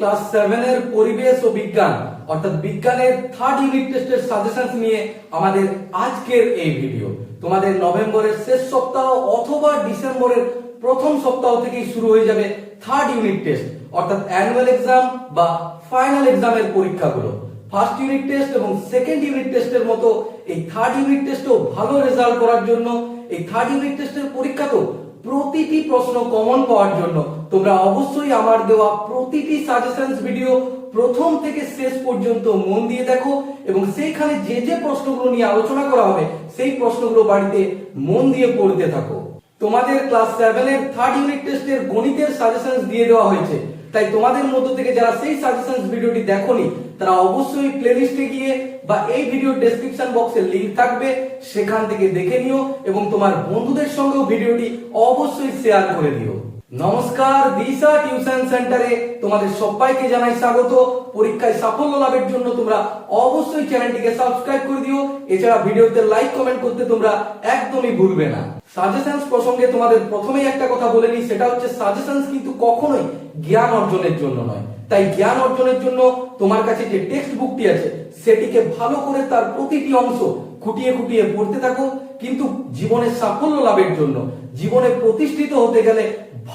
Class 7 এর পরিবেশ ও বিজ্ঞান অর্থাৎ বিজ্ঞানের থার্ড ইউনিট টেস্টের সাজেশনস নিয়ে আমাদের আজকের এই ভিডিও। তোমাদের নভেম্বরের শেষ সপ্তাহ অথবা ডিসেম্বরের প্রথম সপ্তাহ থেকেই শুরু হয়ে যাবে থার্ড ইউনিট টেস্ট অর্থাৎ অ্যানুয়াল এক্সাম বা ফাইনাল এক্সামের পরীক্ষাগুলো। ফার্স্ট ইউনিট টেস্ট এবং সেকেন্ড ইউনিট টেস্টের মতো এই থার্ড ইউনিট টেস্টও ভালো রেজাল্ট করার জন্য, এই থার্ড ইউনিট টেস্টের পরীক্ষাতেও প্রতিটি প্রশ্ন কমন পাওয়ার জন্য তোমরা অবশ্যই আমার দেওয়া প্রতিটি সাজেশনস ভিডিও প্রথম থেকে শেষ পর্যন্ত মন দিয়ে দেখো এবং সেইখানে যে যে প্রশ্নগুলো নিয়ে আলোচনা করা হবে সেই প্রশ্নগুলো বাড়িতে মন দিয়ে পড়তে থাকো। তোমাদের ক্লাস 7 এর থার্ড ইউনিট টেস্টের গণিতের সাজেশনস দিয়ে দেওয়া হয়েছে, তাই তোমাদের মধ্য থেকে যারা সেই সাজেশনস ভিডিওটি দেখোনি তারা অবশ্যই প্লেলিস্টে গিয়ে বা এই ভিডিও ডেসক্রিপশন বক্সে লিংক থাকবে সেখান থেকে দেখে নিও এবং তোমার বন্ধুদের সঙ্গেও ভিডিওটি অবশ্যই শেয়ার করে দিও। নমস্কার, দিশা টিউশন সেন্টারে তোমাদের সবাইকে জানাই স্বাগত। পরীক্ষায় সাফল্য লাভের জন্য তোমরা অবশ্যই চ্যানেলটিকে সাবস্ক্রাইব করে দিও। এছাড়া ভিডিওতে লাইক কমেন্ট করতে তোমরা একদমই ভুলবে না। সাজেশনস প্রসঙ্গে তোমাদের প্রথমেই একটা কথা বলে নিই, সেটা হচ্ছে সাজেশনস কিন্তু কখনোই জ্ঞান অর্জনের জন্য নয়। তাই জ্ঞান অর্জনের জন্য তোমার কাছে যে টেক্সট বুকটি আছে সেটিকে ভালো করে তার প্রতিটি অংশ খুঁটিয়ে খুঁটিয়ে পড়তে থাকো। কিন্তু জীবনে সাফল্য লাভের জন্য, জীবনে প্রতিষ্ঠিত হতে গেলে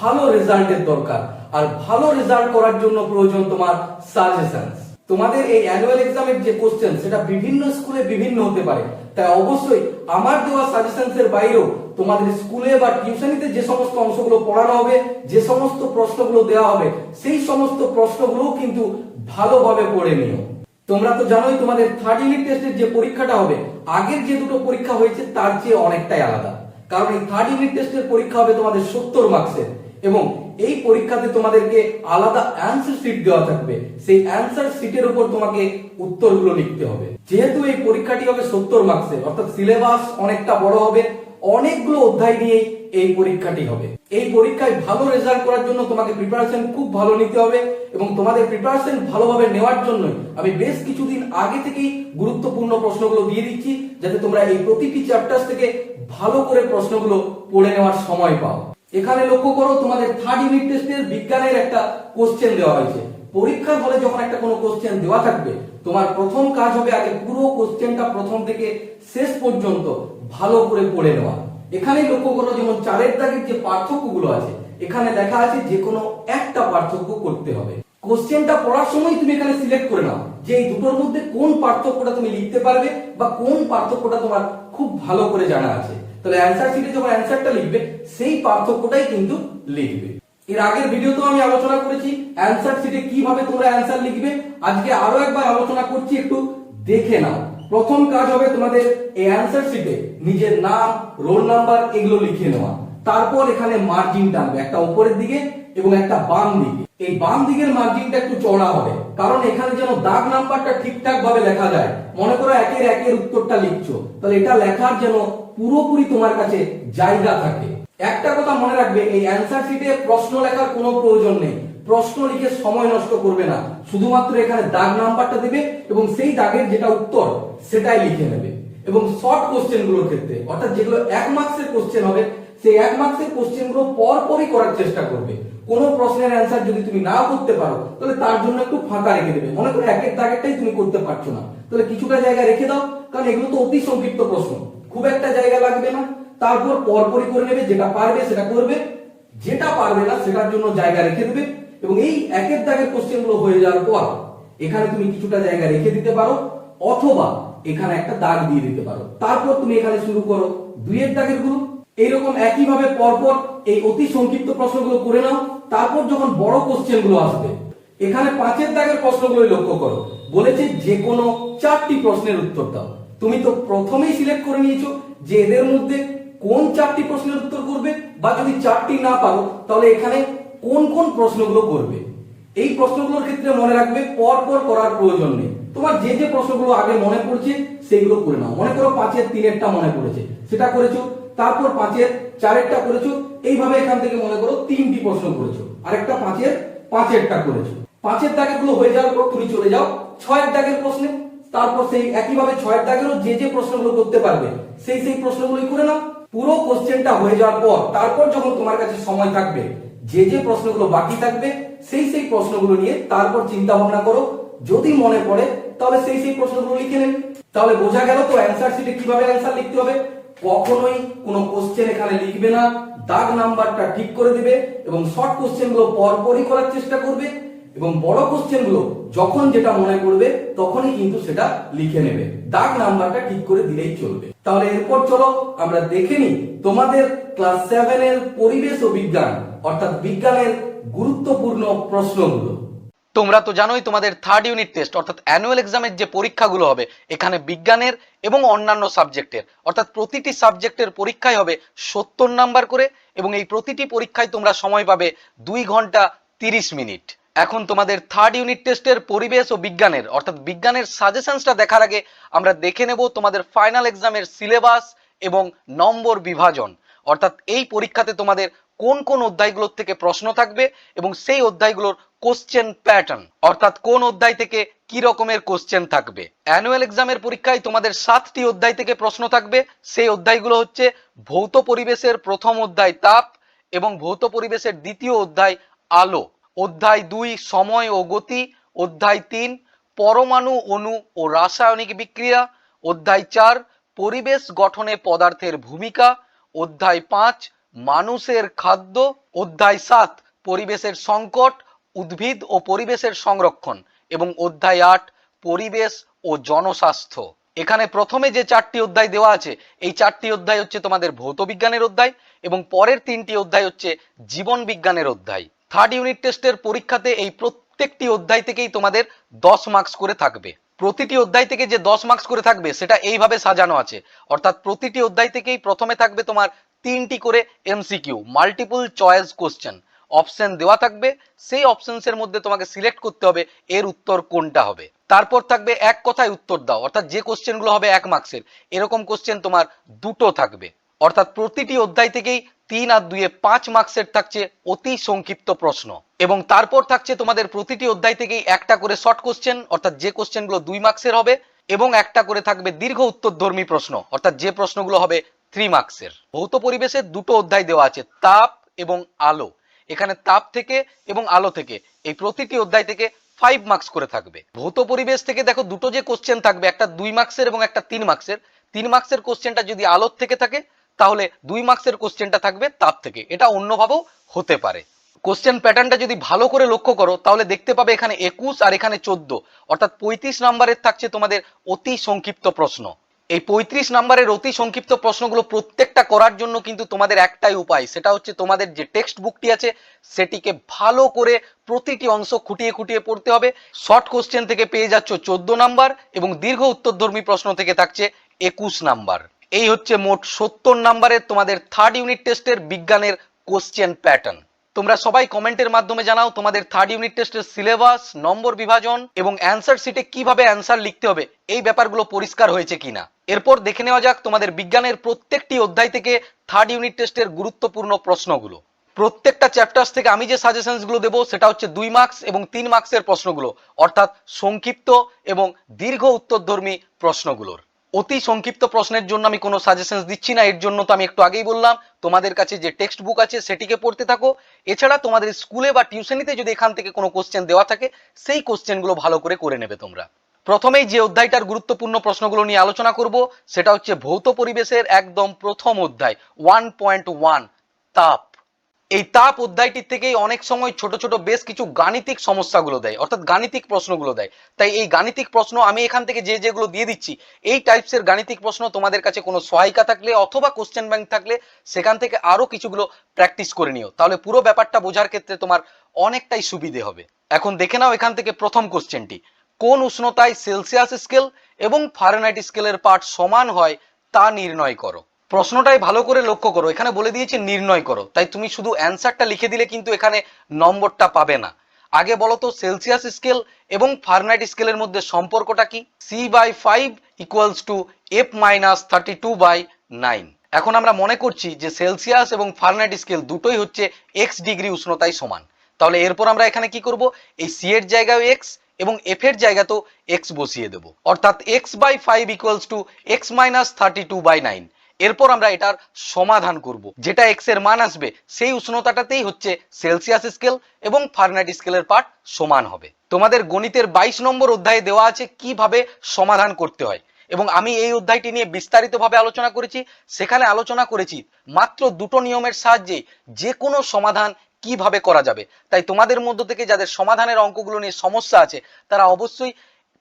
ভালো রেজাল্টের দরকার, আর ভালো রেজাল্ট করার জন্য প্রয়োজন তোমার সাজেশনস। তোমাদের এই অ্যানুয়াল এক্সামের যে কোশ্চেন সেটা বিভিন্ন স্কুলে বিভিন্ন হতে পারে, তাই অবশ্যই আমার দেওয়া সাজেশনস এর বাইরেও তোমাদের স্কুলে বা টিউশনিতে যে সমস্ত অংশগুলো পড়ানো হবে, যে সমস্ত প্রশ্নগুলো দেওয়া হবে সেই সমস্ত প্রশ্নগুলোও কিন্তু ভালোভাবে পড়ে নিও। তোমরা তো জানোই তোমাদের থার্ড ইউনিট টেস্টের যে পরীক্ষাটা হবে আগের যে দুটো পরীক্ষা হয়েছে তার চেয়ে অনেকটাই আলাদা, কারণ এই থার্ড ইউনিট টেস্টের পরীক্ষা হবে তোমাদের 70 মার্কসের এবং এই পরীক্ষাতে তোমাদেরকে আলাদা অ্যানসার শিট দেওয়া থাকবে। সেই অ্যানসার শিটের উপর তোমাকে উত্তরগুলো লিখতে হবে। যেহেতু এই পরীক্ষাটি হবে 70 মার্কসের অর্থাৎ সিলেবাস অনেকটা বড় হবে, অনেকগুলো অধ্যায় নিয়ে এই পরীক্ষাটি হবে। এই পরীক্ষায় ভালো রেজাল্ট করার জন্য তোমাকে প্রিপারেশন খুব ভালো নিতে হবে এবং তোমাদের প্রিপারেশন ভালোভাবে নেওয়ার জন্য আমি বেশ কিছুদিন আগে থেকেই গুরুত্বপূর্ণ প্রশ্নগুলো দিয়ে দিচ্ছি, যাতে তোমরা এই প্রতিটি চ্যাপ্টার থেকে ভালো করে প্রশ্নগুলো পড়ে নেওয়ার সময় পাও। এখানে লক্ষ্য করো, তোমাদের থার্ড ইউনিট টেস্টের বিজ্ঞানের একটা কোশ্চেন দেওয়া হয়েছে। পরীক্ষার হলে যখন একটা কোনো কোশ্চেন দেওয়া থাকবে তোমার প্রথম কাজ হবে আগে পুরো কোশ্চেনটা প্রথম থেকে শেষ পর্যন্ত ভালো করে পড়ে নেওয়া। এখানে লক্ষ্য করো, যেমন 4 দাগের যে পার্থক্যগুলো আছে এখানে লেখা আছে যে কোনো একটা পার্থক্য করতে হবে। কোশ্চেনটা পড়ার সময় তুমি এখানে সিলেক্ট করে নাও যে এই দুটোর মধ্যে কোন পার্থক্যটা তুমি লিখতে পারবে বা কোন পার্থক্যটা তোমার খুব ভালো করে জানা আছে। তাহলে অ্যানসার শিটে যখন অ্যানসারটা লিখবে সেই পার্থক্যটাই কিন্তু লিখবে। এর আগের ভিডিওতে আমি আলোচনা করেছি অ্যানসার শিটে কিভাবে তোমরা অ্যানসার লিখবে। আজকে আরো একবার আলোচনা করছি, একটু দেখে নাও। প্রথম কাজ হবে তোমাদের এই অ্যানসার শিটে নিজের নাম, রোল নাম্বার এগুলো লিখে নেওয়া। তারপর এখানে মার্জিন টানবে, একটা উপরের দিকে এবং একটা বাম দিকে। এই বাম দিকের মার্জিনটা একটু চওড়া হবে, কারণ এখানে যেন দাগ নাম্বারটা ঠিকঠাক ভাবে লেখা যায়। মনে করো একের উত্তরটা লিখছো, তাহলে এটা লেখার যেন পুরোপুরি তোমার কাছে জায়গা থাকে। একটা কথা মনে রাখবে, এই অ্যানসার শিটে প্রশ্ন লেখার কোনো প্রয়োজন নেই। প্রশ্ন লিখে সময় নষ্ট করবে না, শুধুমাত্র এখানে দাগ নাম্বারটা দেবে এবং সেই দাগের যেটা উত্তর সেটাই লিখে নেবে। এবং শর্ট কোশ্চেন গুলোর ক্ষেত্রে অর্থাৎ যেগুলো 1 মার্কসের কোশ্চেন হবে সেই 1 মার্কসের কোশ্চেন গুলো পরপরই করার চেষ্টা করবে। কোন প্রশ্নের অ্যানসার যদি তুমি না করতে পারো তাহলে তার জন্য একটু ফাঁকা রেখে দেবে। মনে করো একের দাগেরটাই তুমি করতে পারছো না, তাহলে কিছুটা জায়গা রেখে দাও, কারণ এগুলো তো অতি সংক্ষিপ্ত প্রশ্ন, খুব একটা জায়গা লাগবে না। তারপর পরপরই করে নেবে, যেটা পারবে সেটা করবে, যেটা পারবে না সেটার জন্য জায়গা রেখে দেবে। এবং এই একের দাগের কোশ্চেন গুলো হয়ে যাওয়ার পর এখানে তুমি কিছুটা জায়গা রেখে দিতে পারো অথবা এখানে একটা দাগ দিয়ে দিতে পারো। তারপর তুমি এখানে শুরু করো 2 দাগের গুলো। এইরকম একইভাবে পরপর এই অতি সংক্ষিপ্ত প্রশ্নগুলো করে নাও। তারপর যখন বড় কোশ্চেন গুলো আসবে এখানে 5 দাগের প্রশ্নগুলো লক্ষ্য করো, বলেছে যে কোনো 4টি প্রশ্নের উত্তর দাও। তুমি তো প্রথমেই সিলেক্ট করে নিয়েছো যে এদের মধ্যে কোন 4টি প্রশ্নের উত্তর করবে, বা যদি 4টি না পারো তাহলে এখানে কোন কোন প্রশ্নগুলো করবে। এই প্রশ্নগুলোর ক্ষেত্রে মনে রাখবে পরপর করার প্রয়োজন নেই। তোমার যে যে প্রশ্নগুলো আগে মনে পড়ছে সেগুলো করে নাও। মনে করো 5 এর 3 মনে পড়েছে, সেটা করেছো। তারপর 5 এর 4 করেছো। এইভাবে এখান থেকে মনে করো 3টি প্রশ্ন করেছো, আরেকটা 5 এর 5 করেছো। 5 দাগের গুলো হয়ে যাওয়ার পর তুমি চলে যাও 6 দাগের প্রশ্নে। তারপর সেই একইভাবে 6 দাগেরও যে যে প্রশ্নগুলো করতে পারবে সেই প্রশ্নগুলোই করে নাও। পুরো কোশ্চেনটা হয়ে যাওয়ার পর তারপর যখন তোমার কাছে সময় থাকবে যে যে প্রশ্নগুলো বাকি থাকবে সেই প্রশ্নগুলো নিয়ে তারপর চিন্তা ভাবনা করো। যদি মনে পড়ে তাহলে সেই প্রশ্নগুলো লিখে নেবে। তাহলে বোঝা গেল তো অ্যান্সার শিটে কিভাবে অ্যান্সার লিখতে হবে। কখনোই কোনো কোশ্চেন এখানে লিখবে না, দাগ নাম্বারটা ঠিক করে দিবে এবং শর্ট কোশ্চেন গুলো পরপরই করার চেষ্টা করবে এবং বড় কোশ্চেন গুলো যখন যেটা মনে করবে তখনই কিন্তু সেটা লিখে নেবে, দাগ নাম্বারটা ঠিক করে দিলেই চলবে। তাহলে এরপর চলো আমরা দেখে নিই তোমাদের ক্লাস 7 এর পরিবেশ ও বিজ্ঞান অর্থাৎ বিজ্ঞানের গুরুত্বপূর্ণ প্রশ্নগুলো। তোমরা তো জানোই তোমাদের থার্ড ইউনিট টেস্ট অর্থাৎ অ্যানুয়াল এক্সামের যে পরীক্ষাগুলো হবে এখানে বিজ্ঞানের এবং অন্যান্য সাবজেক্টের অর্থাৎ প্রতিটি সাবজেক্টের পরীক্ষায় হবে 70 নাম্বার করে এবং এই প্রতিটি পরীক্ষায় তোমরা সময় পাবে 2 ঘন্টা 30 মিনিট। এখন তোমাদের থার্ড ইউনিট টেস্টের পরিবেশ ও বিজ্ঞানের অর্থাৎ বিজ্ঞানের সাজেশনসটা দেখার আগে আমরা দেখে নেব তোমাদের ফাইনাল এক্সামের সিলেবাস এবং নম্বর বিভাজন অর্থাৎ এই পরীক্ষাতে তোমাদের কোন কোন অধ্যায়গুলোর থেকে প্রশ্ন থাকবে এবং সেই অধ্যায়গুলোর কোশ্চেন প্যাটার্ন অর্থাৎ কোন অধ্যায় থেকে কি রকমের কোশ্চেন থাকবে। অ্যানুয়াল এক্সামের পরীক্ষায় তোমাদের 7টি অধ্যায় থেকে প্রশ্ন থাকবে। সেই অধ্যায়গুলো হচ্ছে ভৌত পরিবেশের প্রথম অধ্যায় তাপ এবং ভৌত পরিবেশের দ্বিতীয় অধ্যায় আলো, অধ্যায় 2 সময় ও গতি, অধ্যায় 3 পরমাণু অণু ও রাসায়নিক বিক্রিয়া, অধ্যায় 4 পরিবেশ গঠনে পদার্থের ভূমিকা, অধ্যায় 5 মানুষের খাদ্য, অধ্যায় 7 পরিবেশের সংকট, উদ্ভিদ ও পরিবেশের সংরক্ষণ এবং অধ্যায় 8 পরিবেশ ও জনস্বাস্থ্য। এখানে প্রথমে যে 4টি অধ্যায় দেওয়া আছে এই 4টি অধ্যায় হচ্ছে তোমাদের ভৌত বিজ্ঞানের অধ্যায় এবং পরের 3টি অধ্যায় হচ্ছে জীবন বিজ্ঞানের অধ্যায়। থার্ড ইউনিট টেস্টের পরীক্ষাতে এই প্রত্যেকটি অধ্যায় থেকেই তোমাদের 10 মার্কস করে থাকবে। প্রতিটি অধ্যায় থেকে যে 10 মার্কস করে থাকবে সেটা এইভাবে সাজানো আছে অর্থাৎ প্রতিটি অধ্যায় থেকেই প্রথমে থাকবে তোমার 3টি করে MCQ multiple choice question, option দেওয়া থাকবে, সেই অপশনসের মধ্যে তোমাকে সিলেক্ট করতে হবে এর উত্তর কোনটা হবে। তারপর থাকবে এক কথায় উত্তর দাও অর্থাৎ যে কোশ্চেনগুলো হবে 1 মার্কসের এরকম কোশ্চেন তোমার 2টো থাকবে অর্থাৎ প্রতিটি অধ্যায় থেকেই 3 আর 2 5 মার্কসের থাকছে অতি সংক্ষিপ্ত প্রশ্ন এবং তারপর থাকছে তোমাদের প্রতিটি অধ্যায় থেকেই একটা করে শর্ট কোশ্চেন অর্থাৎ যে কোশ্চেনগুলো 2 মার্কসের হবে এবং একটা করে থাকবে দীর্ঘ উত্তরধর্মী প্রশ্ন অর্থাৎ যে প্রশ্নগুলো হবে 3 মার্কসের। ভৌত পরিবেশের 2টো অধ্যায় দেওয়া আছে তাপ এবং আলো। এখানে তাপ থেকে এবং আলো থেকে এই প্রতিটি অধ্যায় থেকে 5 মার্কস করে থাকবে। ভৌত পরিবেশ থেকে দেখো 2টো যে কোশ্চেন থাকবে একটা 2 মার্কসের এবং একটা 3 মার্কসের। 3 মার্কসের কোশ্চেনটা যদি আলোর থেকে থাকে তাহলে 2 মার্কসের কোশ্চেনটা থাকবে তাপ থেকে। এটা অন্যভাবেও হতে পারে। কোশ্চেন প্যাটার্নটা যদি ভালো করে লক্ষ্য করো তাহলে দেখতে পাবে এখানে 21 আর এখানে 14 অর্থাৎ 35 নাম্বারের থাকছে তোমাদের অতি সংক্ষিপ্ত প্রশ্ন। এই 35 নাম্বারের অতি সংক্ষিপ্ত প্রশ্নগুলো প্রত্যেকটা করার জন্য কিন্তু তোমাদের একটাই উপায়, সেটা হচ্ছে তোমাদের যে টেক্সট বুকটি আছে সেটিকে ভালো করে প্রতিটি অংশ খুঁটিয়ে খুঁটিয়ে পড়তে হবে। শর্ট কোশ্চেন থেকে পেয়ে যাচ্ছ 14 নাম্বার এবং দীর্ঘ উত্তরধর্মী প্রশ্ন থেকে থাকছে 21 নাম্বার। এই হচ্ছে মোট 70 নাম্বারের তোমাদের থার্ড ইউনিট টেস্টের বিজ্ঞানের কোশ্চেন প্যাটার্ন। তোমরা সবাই কমেন্টের মাধ্যমে জানাও তোমাদের থার্ড ইউনিট টেস্টের সিলেবাস, নম্বর বিভাজন এবং অ্যান্সার শিটে কিভাবে অ্যান্সার লিখতে হবে এই ব্যাপারগুলো পরিষ্কার হয়েছে কিনা। এরপর দেখে নেওয়া যাক তোমাদের বিজ্ঞানের প্রত্যেকটি অধ্যায় থেকে থার্ড ইউনিট টেস্টের গুরুত্বপূর্ণ প্রশ্নগুলো। প্রত্যেকটা চ্যাপ্টার্স থেকে আমি যে সাজেশনসগুলো দেবো সেটা হচ্ছে 2 মার্কস এবং 3 মার্কসের প্রশ্নগুলো অর্থাৎ সংক্ষিপ্ত এবং দীর্ঘ উত্তরধর্মী প্রশ্নগুলোর। অতি সংক্ষিপ্ত প্রশ্নের জন্য আমি কোনো সাজেশনস দিচ্ছি না, এর জন্য তো আমি একটু আগেই বললাম তোমাদের কাছে যে টেক্সট বুক আছে সেটিকে পড়তে থাকো। এছাড়া তোমাদের স্কুলে বা টিউশনিতে যদি এখান থেকে কোনো কোশ্চেন দেওয়া থাকে সেই কোশ্চেনগুলো ভালো করে নেবে তোমরা। প্রথমেই যে অধ্যায়টার গুরুত্বপূর্ণ প্রশ্নগুলো নিয়ে আলোচনা করব সেটা হচ্ছে ভৌত পরিবেশের একদম প্রথম অধ্যায় 1.1 তাপ। এই তাপ অধ্যায়টির থেকেই অনেক সময় ছোট ছোট বেশ কিছু গাণিতিক সমস্যাগুলো দেয় অর্থাৎ গাণিতিক প্রশ্নগুলো দেয়। তাই এই গাণিতিক প্রশ্ন আমি এখান থেকে যেগুলো দিয়ে দিচ্ছি এই টাইপসের গাণিতিক প্রশ্ন তোমাদের কাছে কোনো সহায়িকা থাকলে অথবা কোশ্চেন ব্যাংক থাকলে সেখান থেকে আরো কিছুগুলো প্র্যাকটিস করে নিও, তাহলে পুরো ব্যাপারটা বোঝার ক্ষেত্রে তোমার অনেকটাই সুবিধে হবে। এখন দেখে নাও এখান থেকে প্রথম কোশ্চেনটি, কোন উষ্ণতায় সেলসিয়াস স্কেল এবং ফারেনহাইট স্কেলের পাঠ সমান হয় তা নির্ণয় করো। প্রশ্নটাই ভালো করে লক্ষ্য করো, এখানে বলে দিয়েছে নির্ণয় করো, তাই তুমি শুধু অ্যান্সারটা লিখে দিলে কিন্তু এখানে নম্বরটা পাবে না। আগে বলো তো সেলসিয়াস স্কেল এবং ফারেনহাইট স্কেলের মধ্যে সম্পর্কটা কি? C/5 = F-32/9। এখন আমরা মনে করছি যে সেলসিয়াস এবং ফারেনহাইট স্কেল দুটোই হচ্ছে x ডিগ্রি উষ্ণতায় সমান। তাহলে এরপর আমরা এখানে কি করব, এই C এর জায়গায় x এবং F এর জায়গাতেও x বসিয়ে দেব, অর্থাৎ x/5 = x - 32/9। এরপর আমরা এটার সমাধান করব, যেটা এক্স এর মান আসবে সেই উষ্ণতাটাতেই হচ্ছে সেলসিয়াস স্কেল এবং ফারেনহাইট স্কেলের পার্ট সমান হবে। তোমাদের গণিতের 22 নম্বর অধ্যায়ে দেওয়া আছে কিভাবে সমাধান করতে হয়, এবং আমি এই অধ্যায়টি নিয়ে বিস্তারিতভাবে আলোচনা করেছি। সেখানে আলোচনা করেছি মাত্র দুটো নিয়মের সাহায্যে যে কোনো সমাধান কিভাবে করা যাবে। তাই তোমাদের মধ্য থেকে যাদের সমাধানের অঙ্কগুলো নিয়ে সমস্যা আছে তারা অবশ্যই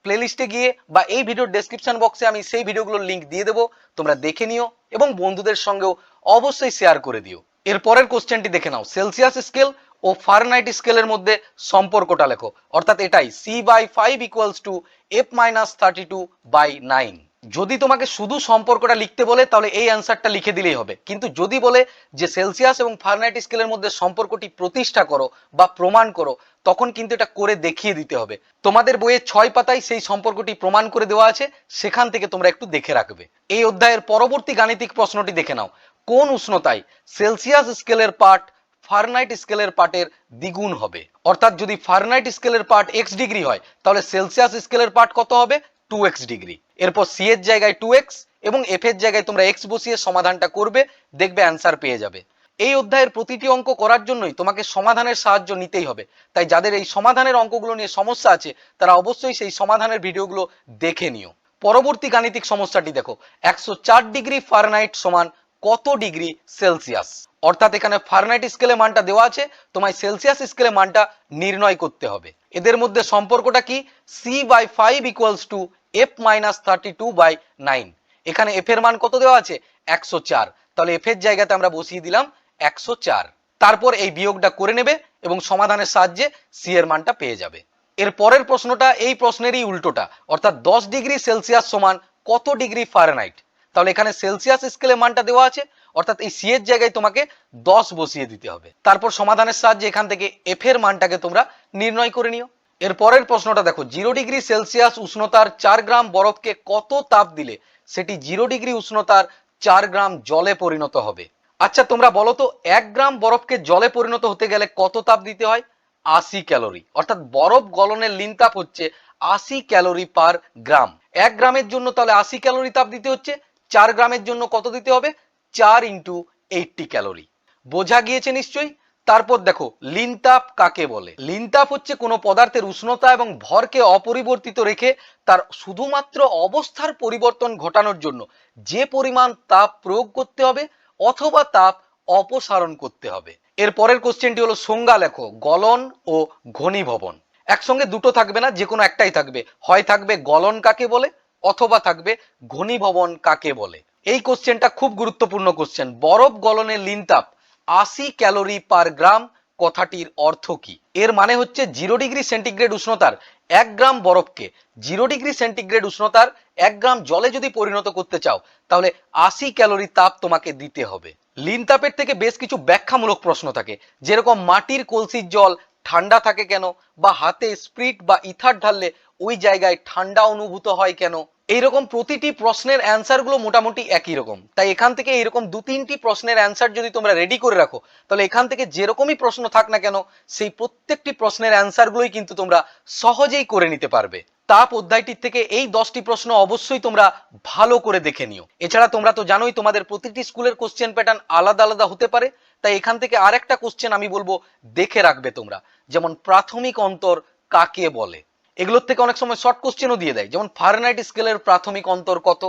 প্লেলিস্টে গিয়ে বা এই ভিডিওর ডেসক্রিপশন বক্সে আমি সেই ভিডিওগুলোর লিংক দিয়ে দেবো, তোমরা দেখে নিও এবং বন্ধুদের সঙ্গেও অবশ্যই শেয়ার করে দিও। এর পরের কোশ্চেনটি দেখে নাও, সেলসিয়াস স্কেল ও ফারেনহাইট স্কেলের মধ্যে সম্পর্কটা লেখো। অর্থাৎ এটাই C/5 = F-32/9। যদি তোমাকে শুধু সম্পর্কটা লিখতে বলে তাহলে এই অ্যান্সারটা লিখে দিলেই হবে, কিন্তু যদি বলে যে সেলসিয়াস এবং ফারেনহাইট স্কেলের মধ্যে সম্পর্কটি প্রতিষ্ঠা করো বা প্রমাণ করো, তখন কিন্তু এটা করে দেখিয়ে দিতে হবে। তোমাদের বইয়ে 6 পাতায় সেই সম্পর্কটি প্রমাণ করে দেওয়া আছে, সেখান থেকে তোমরা একটু দেখে রাখবে। এই অধ্যায়ের পরবর্তী গাণিতিক প্রশ্নটি দেখে নাও, কোন উষ্ণতায় সেলসিয়াস স্কেলের পার্ট ফারেনহাইট স্কেলের পার্টের দ্বিগুণ হবে। অর্থাৎ যদি ফারেনহাইট স্কেলের পার্ট x ডিগ্রি হয় তাহলে সেলসিয়াস স্কেলের পার্ট কত হবে, 2x ডিগ্রি। এরপর c এর জায়গায় 2x এবং f এর জায়গায় তোমরা x বসিয়ে সমাধানটা করবে, দেখবে অ্যান্সার পেয়ে যাবে। এই অধ্যায়ের প্রতিটি অঙ্ক করার জন্যই তোমাকে সমাধানের সাহায্য নিতেই হবে। তাই যাদের এই সমাধানের অঙ্কগুলো নিয়ে সমস্যা আছে তারা অবশ্যই সেই সমাধানের ভিডিওগুলো দেখে নিও। পরবর্তী গাণিতিক সমস্যাটি দেখো, 104 ডিগ্রি ফারেনহাইট সমান কত ডিগ্রি সেলসিয়াস। অর্থাৎ এখানে ফারেনহাইট স্কেলে মানটা দেওয়া আছে, তোমায় সেলসিয়াস স্কেলে মানটা নির্ণয় করতে হবে। এদের মধ্যে সম্পর্কটা কি, C/5 = F-32/9। এখানে f এর মান কত দেওয়া আছে, 104। তাহলে f এর জায়গাতে আমরা বসিয়ে দিলাম 104। তারপর এই বিয়োগটা করে নেবে এবং সমাধানের সাহায্যে c এর মানটা পেয়ে যাবে। এর পরের প্রশ্নটা এই প্রশ্নেরই উল্টোটা, অর্থাৎ 10 ডিগ্রি সেলসিয়াস সমান কত ডিগ্রি ফারেনহাইট। তাহলে এখানে সেলসিয়াস স্কেলে মানটা দেওয়া আছে, অর্থাৎ এই c এর জায়গায় তোমাকে 10 বসিয়ে দিতে হবে। তারপর সমাধানের সাহায্যে এখান থেকে f এর মানটাকে তোমরা নির্ণয় করে নিও। এর পরের প্রশ্নটা দেখো, 0 ডিগ্রি সেলসিয়াস উষ্ণতার 4 গ্রাম বরফকে কত তাপ দিলে সেটি 0 ডিগ্রি উষ্ণতার 4 গ্রাম জলে পরিণত হবে। আচ্ছা তোমরা বলো তো, 1 গ্রাম বরফকে জলে পরিণত হতে গেলে কত তাপ দিতে হয়, 80 ক্যালোরি। অর্থাৎ বরফ গলনের লিন তাপ হচ্ছে 80 ক্যালোরি পার গ্রাম। 1 গ্রামের জন্য তাহলে 80 ক্যালোরি তাপ দিতে হচ্ছে, 4 গ্রামের জন্য কত দিতে হবে, 4 × 80 ক্যালোরি। বোঝা গিয়েছে নিশ্চয়ই। তারপর দেখো, লিন তাপ কাকে বলে। লিন তাপ হচ্ছে কোনো পদার্থের উষ্ণতা এবং ভরকে অপরিবর্তিত রেখে তার শুধুমাত্র অবস্থার পরিবর্তন ঘটানোর জন্য যে পরিমাণ তাপ প্রয়োগ করতে হবে অথবা তাপ অপসারণ করতে হবে। এর পরের কোশ্চেনটি হলো, সংজ্ঞা লেখো গলন ও ঘনীভবন। একসঙ্গে দুটো থাকবে না, যে কোনো একটাই থাকবে, হয় থাকবে গলন কাকে বলে অথবা থাকবে ঘনীভবন কাকে বলে। এই কোশ্চেনটা খুব গুরুত্বপূর্ণ কোশ্চেন। বরফ গলনের লিন তাপ 80 ক্যালোরি পার গ্রাম কথাটির অর্থ কি। এর মানে হচ্ছে 0 ডিগ্রি সেন্টিগ্রেড উষ্ণতার 1 গ্রাম বরফকে 0 ডিগ্রি সেন্টিগ্রেড উষ্ণতার 1 গ্রাম জলে যদি পরিণত করতে চাও তাহলে 80 ক্যালোরি তাপ তোমাকে দিতে হবে। লিন তাপের থেকে বেশ কিছু ব্যাখ্যামূলক প্রশ্ন থাকে, যেরকম মাটির কলসির জল ঠান্ডা থাকে কেন, বা হাতে স্প্রিট বা ইথার ঢাললে ওই জায়গায় ঠান্ডা অনুভূত হয় কেন। এইরকম প্রতিটি প্রশ্নের অ্যান্সার গুলো মোটামুটি একই রকম। তাই এখান থেকে এইরকম 2-3টি প্রশ্নের অ্যান্সার যদি তোমরা রেডি করে রাখো তাহলে এখান থেকে যেরকমই প্রশ্ন থাক না কেন সেই প্রত্যেকটি প্রশ্নের অ্যান্সার গুলোই কিন্তু তোমরা সহজেই করে নিতে পারবে। তাপ অধ্যায়টির থেকে এই 10টি প্রশ্ন অবশ্যই তোমরা ভালো করে দেখে নিও। এছাড়া তোমরা তো জানোই তোমাদের প্রতিটি স্কুলের কোশ্চেন প্যাটার্ন আলাদা আলাদা হতে পারে, তাই এখান থেকে আরেকটা কোশ্চেন আমি বলবো দেখে রাখবে তোমরা, যেমন প্রাথমিক অন্তর কাকে বলে। এগুলোর থেকে অনেক সময় শর্ট কোশ্চেনও দিয়ে দেয়, যেমন ফারেনহাইট স্কেলের প্রাথমিক অন্তর কত।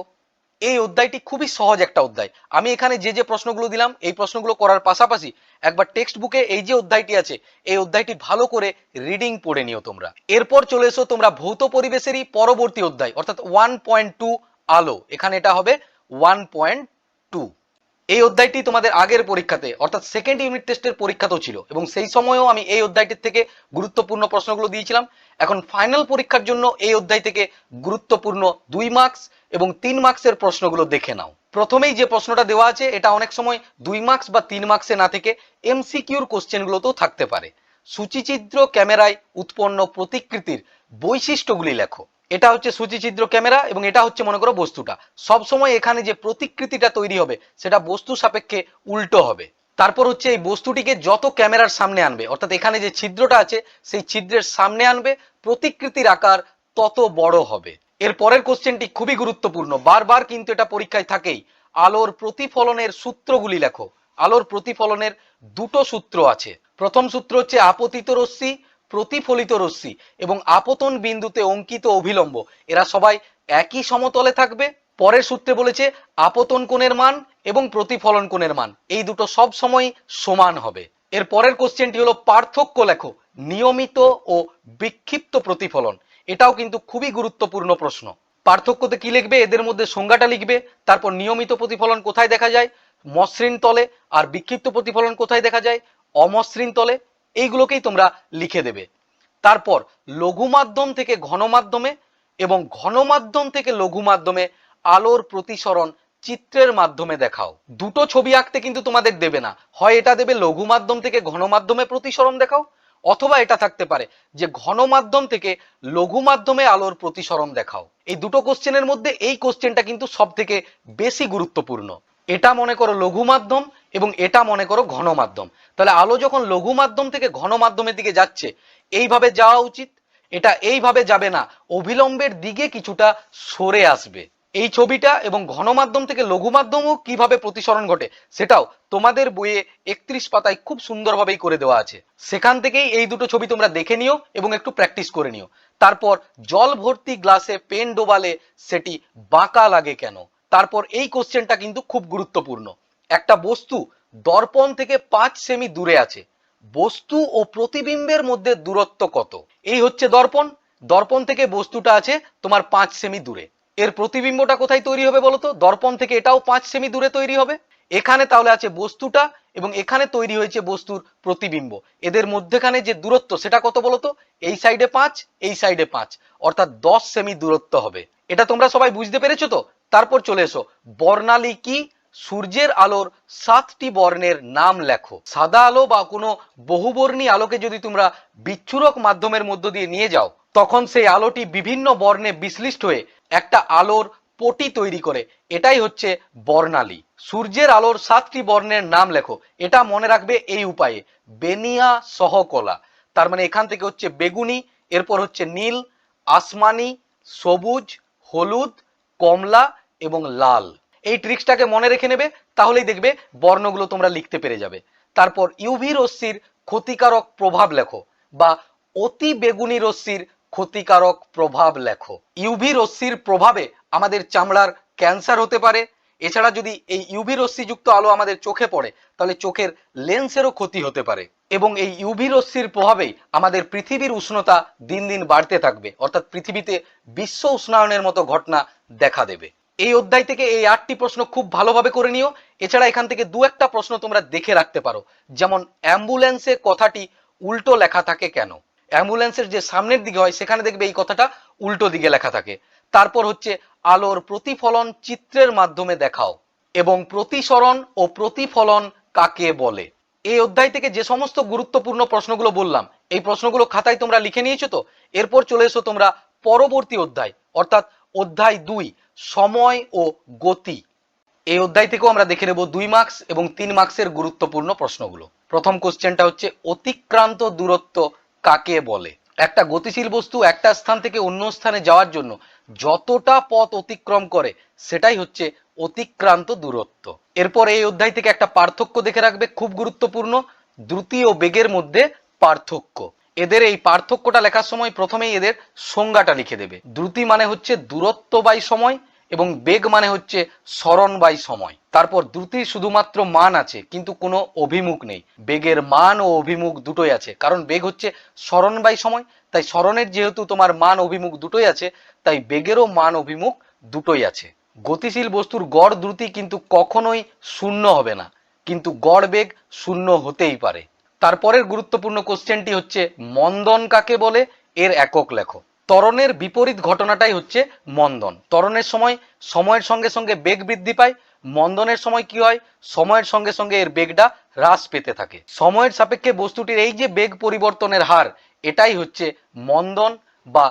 এই অধ্যায়টি খুবই সহজ একটা অধ্যায়। আমি এখানে যে যে প্রশ্নগুলো দিলাম এই প্রশ্নগুলো করার পাশাপাশি একবার টেক্সট বুকে এই যে অধ্যায়টি আছে এই অধ্যায়টি ভালো করে রিডিং পড়ে নিও তোমরা। এরপর চলে এসো তোমরা ভৌত পরিবেশেরই পরবর্তী অধ্যায়, অর্থাৎ 1.2 আলো। এখানে এটা হবে 1.2। এই অধ্যায়টি তোমাদের আগের পরীক্ষাতে অর্থাৎ সেকেন্ড ইউনিট টেস্টের পরীক্ষাতেও ছিল, এবং সেই সময়েও আমি এই অধ্যায়টির থেকে গুরুত্বপূর্ণ প্রশ্নগুলো দিয়েছিলাম। এখন ফাইনাল পরীক্ষার জন্য এই অধ্যায় থেকে গুরুত্বপূর্ণ 2 মার্কস এবং 3 মার্কসের প্রশ্নগুলো দেখে নাও। প্রথমেই যে প্রশ্নটা দেওয়া আছে এটা অনেক সময় 2 মার্কস বা 3 মার্কসে না থেকে এমসিকিউর কোশ্চেনগুলোতেও থাকতে পারে। সূচিচিত্র ক্যামেরায় উৎপন্ন প্রতিকৃতির বৈশিষ্ট্যগুলি লেখো। এটা হচ্ছে সূচিচিত্র ক্যামেরা এবং এটা হচ্ছে মনে করো বস্তুটা। সব সময় এখানে যে প্রতিকৃতিটা তৈরি হবে সেটা বস্তু সাপেক্ষে উল্টো হবে। তারপর হচ্ছে এই বস্তুটিকে যত ক্যামেরার সামনে আনবে, অর্থাৎ এখানে যে ছিদ্রটা আছে সেই ছিদ্রের সামনে আনবে, প্রতিকৃতির আকার তত বড় হবে। এর পরের কোশ্চেনটি খুবই গুরুত্বপূর্ণ, বারবার কিন্তু এটা পরীক্ষায় থাকেই। আলোর প্রতিফলনের সূত্রগুলি লেখো। আলোর প্রতিফলনের দুটো সূত্র আছে। প্রথম সূত্র হচ্ছে আপতিত রশ্মি, প্রতিফলিত রশ্মি এবং আপতন বিন্দুতে অঙ্কিত অভিলম্ব এরা সবাই একই সমতলে থাকবে। পরের সূত্রে বলেছে আপতন কোণের মান এবং প্রতিফলন কোণের মান এই দুটো সব সময় সমান হবে। এর পরের কোশ্চেনটি হলো পার্থক্য লেখো নিয়মিত ও বিক্ষিপ্ত প্রতিফলন। এটাও কিন্তু খুবই গুরুত্বপূর্ণ প্রশ্ন। পার্থক্যতে কি লিখবে, এদের মধ্যে সংজ্ঞাটা লিখবে, তারপর নিয়মিত প্রতিফলন কোথায় দেখা যায়, মসৃণ তলে, আর বিক্ষিপ্ত প্রতিফলন কোথায় দেখা যায়, অমসৃণ তলে, এইগুলোকেই তোমরা লিখে দেবে। তারপর লঘু মাধ্যম থেকে ঘন মাধ্যমে এবং ঘন মাধ্যম থেকে লঘু মাধ্যমে আলোর প্রতিসরণ চিত্রের মাধ্যমে দেখাও। দুটো ছবি আঁকতে কিন্তু তোমাদের দেবে না, হয় এটা দেবে লঘু মাধ্যম থেকে ঘন মাধ্যমে প্রতিসরণ দেখাও, অথবা এটা থাকতে পারে যে ঘন মাধ্যম থেকে লঘু মাধ্যমে আলোর প্রতিসরণ দেখাও। এই দুটো কোশ্চেনের মধ্যে এই কোশ্চেনটা কিন্তু সব থেকে বেশি গুরুত্বপূর্ণ। এটা মনে করো লঘু মাধ্যম এবং এটা মনে করো ঘন মাধ্যম। তাহলে আলো যখন লঘু মাধ্যম থেকে ঘন মাধ্যমের দিকে যাচ্ছে এইভাবে যাওয়া উচিত, এটা এইভাবে যাবে না, অভিলম্বের দিকে কিছুটা সরে আসবে। এই ছবিটা এবং ঘন মাধ্যম থেকে লঘু মাধ্যমও কিভাবে প্রতিসরণ ঘটে সেটাও তোমাদের বইয়ে 31 পাতায় খুব সুন্দরভাবেই করে দেওয়া আছে। সেখান থেকেই এই দুটো ছবি তোমরা দেখে নিও এবং একটু প্র্যাকটিস করে নিও। তারপর জল ভর্তি গ্লাসে পেন ডোবালে সেটি বাঁকা লাগে কেন। তারপর এই কোশ্চেনটা কিন্তু খুব গুরুত্বপূর্ণ। একটা বস্তু দর্পণ থেকে 5 সেমি দূরে আছে, বস্তু ও প্রতিবিম্বের মধ্যে দূরত্ব কত? এই হচ্ছে দর্পণ, দর্পণ থেকে বস্তুটা আছে তোমার 5 সেমি দূরে। এর প্রতিবিম্বটা কোথায় তৈরি হবে বলতো? দর্পণ থেকে এটাও 5 সেমি দূরে তৈরি হবে। এখানে তাহলে আছে বস্তুটা এবং এখানে তৈরি হয়েছে বস্তুর প্রতিবিম্ব। এদের মধ্যেখানে যে দূরত্ব সেটা কত বলতো? এই সাইডে 5, এই সাইডে 5, অর্থাৎ 10 সেমি দূরত্ব হবে। এটা তোমরা সবাই বুঝতে পেরেছো তো? তারপর চলে এসো, বর্ণালী কি? সূর্যের আলোর 7টি বর্ণের নাম লেখো। সাদা আলো বা কোনো বহুবর্ণী আলোকে যদি তোমরা বিচ্ছুরক মাধ্যমের মধ্য দিয়ে নিয়ে যাও তখন সেই আলোটি বিভিন্ন বর্ণে বিশ্লিষ্ট হয়ে একটা আলোর পটি তৈরি করে, এটাই হচ্ছে বর্ণালী। সূর্যের আলোর 7টি বর্ণের নাম লেখো। এটা মনে রাখবে এই উপায়ে, বেনিয়া সহকলা। তার মানে এখান থেকে হচ্ছে বেগুনি, এরপর হচ্ছে নীল, আসমানি, সবুজ, হলুদ, কমলা এবং লাল। এই ট্রিক্সটাকে মনে রেখে নেবে, তাহলেই দেখবে বর্ণগুলো তোমরা লিখতে পেরে যাবে। তারপর ইউভি রশ্মির ক্ষতিকারক প্রভাব লেখো বা অতি বেগুনি রশ্মির ক্ষতিকারক প্রভাব লেখো। ইউভি রশ্মির প্রভাবে আমাদের চামড়ার ক্যান্সার হতে পারে। এছাড়া যদি এই ইউভি রশ্মিযুক্ত আলো আমাদের চোখে পড়ে তাহলে চোখের লেন্সেরও ক্ষতি হতে পারে। এবং এই ইউভি রশ্মির প্রভাবেই আমাদের পৃথিবীর উষ্ণতা দিন দিন বাড়তে থাকবে, অর্থাৎ পৃথিবীতে বিশ্ব উষ্ণায়নের মতো ঘটনা দেখা দেবে। এই অধ্যায় থেকে এই 8টি প্রশ্ন খুব ভালোভাবে করে নিও। এছাড়া এখান থেকে দু একটা প্রশ্ন তোমরা দেখে রাখতে পারো, যেমন অ্যাম্বুলেন্সে কথাটি উল্টো লেখা থাকে কেন? অ্যাম্বুলেন্সের যে সামনের দিকে হয় সেখানে দেখবে এই কথাটা উল্টো দিকে লেখা থাকে। তারপর হচ্ছে আলোর প্রতিফলন চিত্রের মাধ্যমে দেখাও এবং প্রতিসরণ ও প্রতিফলন কাকে বলে। এই অধ্যায় থেকে যে সমস্ত গুরুত্বপূর্ণ প্রশ্নগুলো বললাম এই প্রশ্নগুলো খাতায় তোমরা লিখে নিয়েছো তো? এরপর চলে এসো তোমরা পরবর্তী অধ্যায়, অর্থাৎ অধ্যায় 2, সময় ও গতি। এই অধ্যায় থেকেও আমরা দেখে নেব 2 মার্কস এবং 3 মার্কসের গুরুত্বপূর্ণ প্রশ্নগুলো। প্রথম কোশ্চেনটা হচ্ছে অতিক্রান্ত দূরত্ব কাকে বলে? একটা গতিশীল বস্তু একটা স্থান থেকে অন্য স্থানে যাওয়ার জন্য যতটা পথ অতিক্রম করে সেটাই হচ্ছে অতিক্রান্ত দূরত্ব। এরপর এই অধ্যায় থেকে একটা পার্থক্য দেখে রাখবে, খুব গুরুত্বপূর্ণ, দ্রুতি ও বেগের মধ্যে পার্থক্য। এদের এই পার্থক্যটা লেখার সময় প্রথমেই এদের সংজ্ঞাটা লিখে দেবে। দ্রুতি মানে হচ্ছে দূরত্ব বাই সময় এবং বেগ মানে হচ্ছে সরণ বাই সময়। তারপর দ্রুতির শুধুমাত্র মান আছে কিন্তু কোনো অভিমুখ নেই, বেগের মান ও অভিমুখ দুটোই আছে, কারণ বেগ হচ্ছে সরণ বাই সময়। তাই সরণের যেহেতু তোমার মান অভিমুখ দুটোই আছে তাই বেগেরও মান অভিমুখ দুটোই আছে। গতিশীল বস্তুর গড় দ্রুতি কিন্তু কখনোই শূন্য হবে না, কিন্তু গড় বেগ শূন্য হতেই পারে। তারপরের গুরুত্বপূর্ণ কোশ্চেনটি হচ্ছে মন্দন কাকে বলে? এর একক লেখো। ত্বরণের বিপরীত ঘটনাটাই হচ্ছে মন্দন। ত্বরণের সময় সময়ের সঙ্গে সঙ্গে বেগ বৃদ্ধি পায়, মন্দনের সময় কি হয়? সময়ের সঙ্গে সঙ্গে এর বেগটা হ্রাস পেতে থাকে। সময়ের সাপেক্ষে বস্তুটির এই যে বেগ পরিবর্তনের হার এটাই হচ্ছে মন্দন বা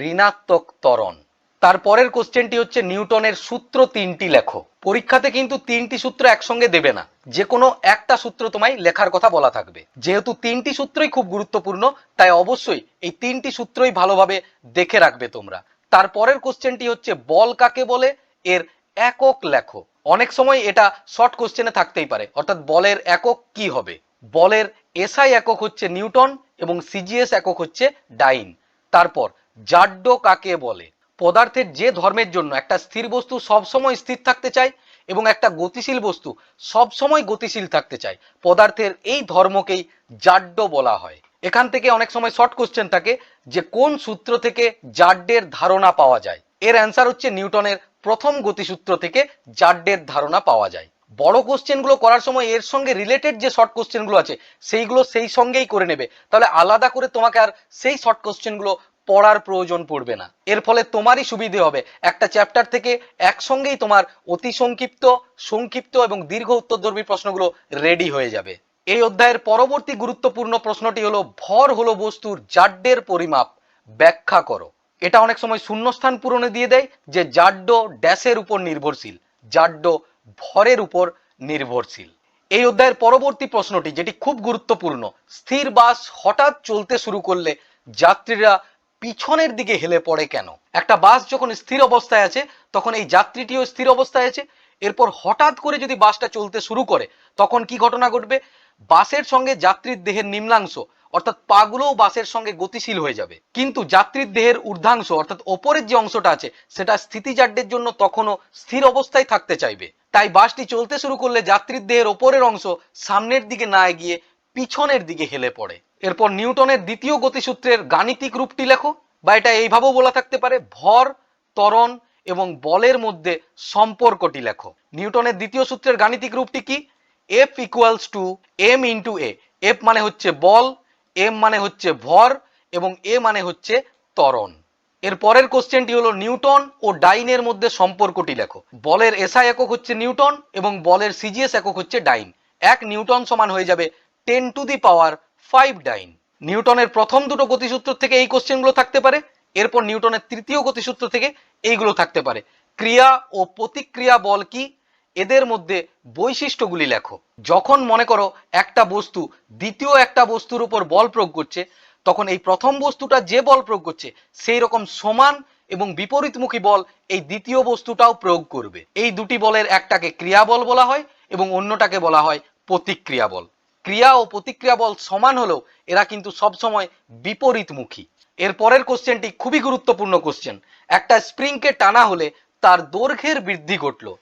ঋণাত্মক ত্বরণ। তারপরের কোশ্চেনটি হচ্ছে নিউটনের সূত্র 3টি লেখো। পরীক্ষাতে কিন্তু 3টি সূত্র একসঙ্গে দেবে না, যে কোনো একটা সূত্র তোমায় লেখার কথা বলা থাকবে। যেহেতু 3টি সূত্রই খুব গুরুত্বপূর্ণ তাই অবশ্যই এই 3টি সূত্রই ভালোভাবে দেখে রাখবে তোমরা। তারপরের কোশ্চেনটি হচ্ছে বল কাকে বলে? এর একক লেখো। অনেক সময় এটা শর্ট কোশ্চেনে থাকতেই পারে, অর্থাৎ বলের একক কি হবে। বলের এসআই একক হচ্ছে নিউটন এবং সিজিএস একক হচ্ছে ডাইন। তারপর জাড্য কাকে বলে? পদার্থের যে ধর্মের জন্য একটা স্থির বস্তু সবসময় স্থির থাকতে চায় এবং একটা গতিশীল বস্তু সবসময় গতিশীল থাকতে চায়, পদার্থের এই ধর্মকেই জাড্য বলা হয়। এখান থেকে অনেক সময় শর্ট কোশ্চেন থাকে যে কোন সূত্র থেকে জাড্যের ধারণা পাওয়া যায়। এর অ্যান্সার হচ্ছে নিউটনের প্রথম গতিসূত্র থেকে জাড্যের ধারণা পাওয়া যায়। বড় কোশ্চেনগুলো করার সময় এর সঙ্গে রিলেটেড যে শর্ট কোশ্চেনগুলো আছে সেইগুলো সেই সঙ্গেই করে নেবে, তাহলে আলাদা করে তোমাকে আর সেই শর্ট কোশ্চেনগুলো পড়ার প্রয়োজন পড়বে না। এর ফলে তোমারই সুবিধে হবে, একটা চ্যাপ্টার থেকে একসঙ্গেই তোমার অতি সংক্ষিপ্ত, সংক্ষিপ্ত এবং দীর্ঘ উত্তরধর্মী প্রশ্নগুলো রেডি হয়ে যাবে। এই অধ্যায়ের পরবর্তী গুরুত্বপূর্ণ প্রশ্নটি হলো ভর হলো বস্তুর জাড্যের পরিমাপ, ব্যাখ্যা করো। এটা অনেক সময় শূন্যস্থান পূরণে দিয়ে দেয় যে জাড্য ড্যাশের উপর নির্ভরশীল, জাড্য ভরের উপর নির্ভরশীল। এই অধ্যায়ের পরবর্তী প্রশ্নটি যেটি খুব গুরুত্বপূর্ণ, স্থির বাস হঠাৎ চলতে শুরু করলে যাত্রীরা পিছনের দিকে হেলে পড়ে কেন? একটা বাস যখন স্থির অবস্থায় আছে তখন এই যাত্রীটিও স্থির অবস্থায় আছে, এরপর হঠাৎ করে যদি বাসটা চলতে শুরু করে তখন কি ঘটনা ঘটবে? বাসের সঙ্গে যাত্রীর দেহের নিম্নাংশ অর্থাৎ পাগুলোও বাসের সঙ্গে গতিশীল হয়ে যাবে, কিন্তু যাত্রীর দেহের ঊর্ধ্বাংশ অর্থাৎ ওপরের যে অংশটা আছে সেটা স্থিতিজাড্যের জন্য তখনও স্থির অবস্থায় থাকতে চাইবে। তাই বাসটি চলতে শুরু করলে যাত্রীর দেহের ওপরের অংশ সামনের দিকে না এগিয়ে পিছনের দিকে হেলে পড়ে। এরপর নিউটনের দ্বিতীয় গতিসূত্রের গাণিতিক রূপটি লেখো, বা এটা এইভাবেও বলা থাকতে পারে ভর, ত্বরণ এবং বলের মধ্যে সম্পর্কটি লেখো। নিউটনের দ্বিতীয় সূত্রের গাণিতিক রূপটি কি? F equals to m into a. F মানে হচ্ছে বল, এম মানে হচ্ছে ভর এবং এ মানে হচ্ছে ত্বরণ। এর পরের কোশ্চেনটি হলো নিউটন ও ডাইনের মধ্যে সম্পর্কটি লেখো। বলের এসআই একক হচ্ছে নিউটন এবং বলের সিজিএস একক হচ্ছে ডাইন। 1 নিউটন সমান হয়ে যাবে 10⁵ ডাইন। নিউটনের প্রথম দুটো গতিসূত্র থেকে এই কোশ্চেনগুলো থাকতে পারে, এরপর নিউটনের তৃতীয় গতিসূত্র থেকে এইগুলো থাকতে পারে। ক্রিয়া ও প্রতিক্রিয়া বল কি? এদের মধ্যে বৈশিষ্ট্যগুলি লেখো। যখন মনে করো একটা বস্তু দ্বিতীয় একটা বস্তুর উপর বল প্রয়োগ করছে, তখন এই প্রথম বস্তুটা যে বল প্রয়োগ করছে সেই রকম সমান এবং বিপরীতমুখী বল এই দ্বিতীয় বস্তুটাও প্রয়োগ করবে। এই দুটি বলের একটাকে ক্রিয়া বল বলা হয় এবং অন্যটাকে বলা হয় প্রতিক্রিয়া বল। ক্রিয়া ও প্রতিক্রিয়া বল সমান হলেও এরা কিন্তু সবসময় বিপরীতমুখী। এর পরের কোশ্চেনটি খুবই গুরুত্বপূর্ণ কোশ্চেন। একটা স্প্রিংকে টানা হলে তার দৈর্ঘ্যের বৃদ্ধি ঘটলো,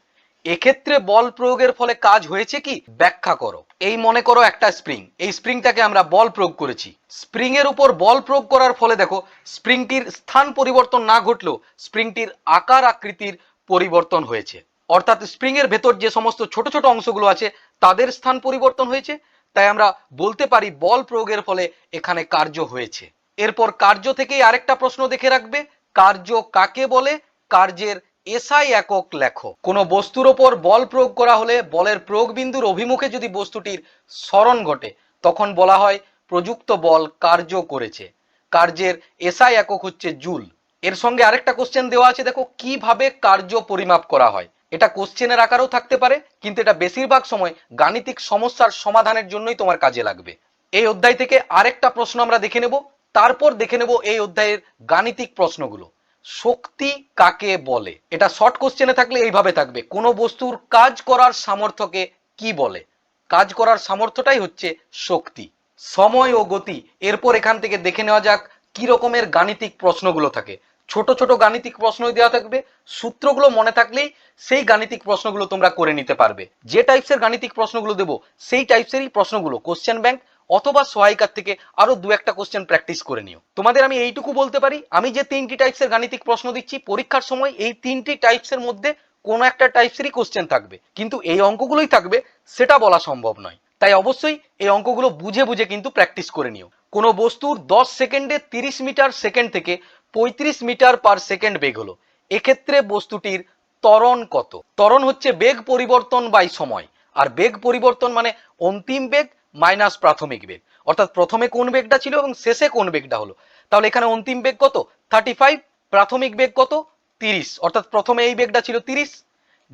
এক্ষেত্রে বল প্রয়োগের ফলে কাজ হয়েছে কি? ব্যাখ্যা করো। এই মনে করো একটা স্প্রিং, এই স্প্রিংটাকে আমরা বল প্রয়োগ করেছি। স্প্রিং এর উপর বল প্রয়োগ করার ফলে দেখো স্প্রিংটির স্থান পরিবর্তন না ঘটলেও স্প্রিংটির আকার আকৃতির পরিবর্তন হয়েছে, অর্থাৎ স্প্রিং এর ভেতর যে সমস্ত ছোট ছোট অংশগুলো আছে তাদের স্থান পরিবর্তন হয়েছে। তাই আমরা বলতে পারি বল প্রয়োগের ফলে এখানে কার্য হয়েছে। এরপর কার্য থেকেই আরেকটা প্রশ্ন দেখে রাখবে, কার্য কাকে বলে? কার্যের এসআই একক লেখো। কোনো বস্তুর ওপর বল প্রয়োগ করা হলে বলের প্রয়োগ বিন্দুর অভিমুখে যদি বস্তুটির সরণ ঘটে তখন বলা হয় প্রযুক্ত বল কার্য করেছে। কার্যের এসআই একক হচ্ছে জুল। এর সঙ্গে আরেকটা কোশ্চেন দেওয়া আছে, দেখো কিভাবে কার্য পরিমাপ করা হয়। এটা কোশ্চেনের আকারেও থাকতে পারে, কিন্তু এটা বেশিরভাগ সময় গাণিতিক সমস্যার সমাধানের জন্যই তোমার কাজে লাগবে। এই অধ্যায় থেকে আরেকটা প্রশ্ন আমরা দেখে নেব, তারপর দেখে নেব এই অধ্যায়ের গাণিতিক প্রশ্নগুলো। শক্তি কাকে বলে? এটা শর্ট কোশ্চেনে থাকলে এইভাবে থাকবে, কোন বস্তুর কাজ করার সামর্থ্যকে কি বলে? কাজ করার সামর্থ্যটাই হচ্ছে শক্তি। সময় ও গতি, এরপর এখান থেকে দেখে নেওয়া যাক কি রকমের গাণিতিক প্রশ্নগুলো থাকে। ছোট ছোট গাণিতিক প্রশ্ন দেওয়া থাকবে, সূত্রগুলো মনে থাকলেই সেই গাণিতিক প্রশ্নগুলো তোমরা করে নিতে পারবে। যে টাইপসের গাণিতিক প্রশ্নগুলো দেবো সেই টাইপসেরই প্রশ্নগুলো কোশ্চেন ব্যাংক অথবা সহায়িকার থেকে আরো দু একটা কোশ্চেন প্র্যাকটিস করে নিও। তোমাদের আমি এইটুকু বলতে পারি, আমি যে তিনটি টাইপসের গাণিতিক প্রশ্ন দিচ্ছি পরীক্ষার সময় এই তিনটি টাইপসের মধ্যে কোনো একটা টাইপসেরই কোশ্চেন থাকবে, কিন্তু এই অঙ্কগুলোই থাকবে সেটা বলা সম্ভব নয়। তাই অবশ্যই এই অঙ্কগুলো বুঝে বুঝে কিন্তু প্র্যাকটিস করে নিও। কোনো বস্তুর 10 সেকেন্ডে 30 মিটার সেকেন্ড থেকে 35 মিটার পার সেকেন্ড বেগ হলো, এক্ষেত্রে বস্তুটির ত্বরণ কত? ত্বরণ হচ্ছে বেগ পরিবর্তন বাই সময়, আর বেগ পরিবর্তন মানে অন্তিম বেগ মাইনাস প্রাথমিক বেগ, অর্থাৎ প্রথমে কোন বেগটা ছিল এবং শেষে কোন বেগটা হলো। তাহলে এখানে অন্তিম বেগ কত? 35, প্রাথমিক বেগ কত? 30, অর্থাৎ প্রথমে এই বেগটা ছিল 30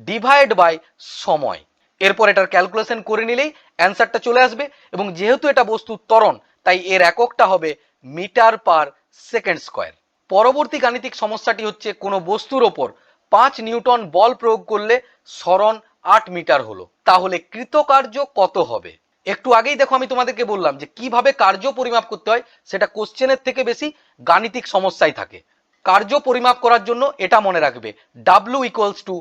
ডিভাইড বাই সময়। এরপর এটার ক্যালকুলেশন করে নিলেই অ্যান্সারটা চলে আসবে, এবং যেহেতু এটা বস্তুর ত্বরণ তাই এর এককটা হবে মিটার পার সেকেন্ড স্কয়ার। পরবর্তী গাণিতিক সমস্যাটি হচ্ছে কোনো বস্তুর ওপর 5 নিউটন বল প্রয়োগ করলে সরণ 8 মিটার হলো। তাহলে কৃতকার্য কত হবে? একটু আগেই দেখো আমি তোমাদেরকে বললাম যে কিভাবে কার্য পরিমাপ করতে হয়, সেটা কোশ্চেনের থেকে বেশি গাণিতিক সমস্যায় থাকে। কার্য পরিমাপ করার জন্য এটা মনে রাখবে, W equals to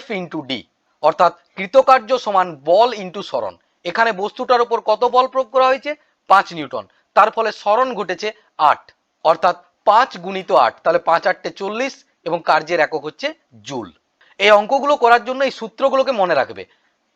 F into D, অর্থাৎ কৃতকার্য সমান বল ইন্টু সরণ। এখানে বস্তুটার উপর কত বল প্রয়োগ করা হয়েছে? 5 নিউটন। তার ফলে সরণ ঘটেছে 8, অর্থাৎ 5 গুণিত 8, তাহলে 5 8 40, এবং কার্যের একক হচ্ছে জুল। এই অঙ্কগুলো করার জন্য এই সূত্রগুলোকে মনে রাখবে।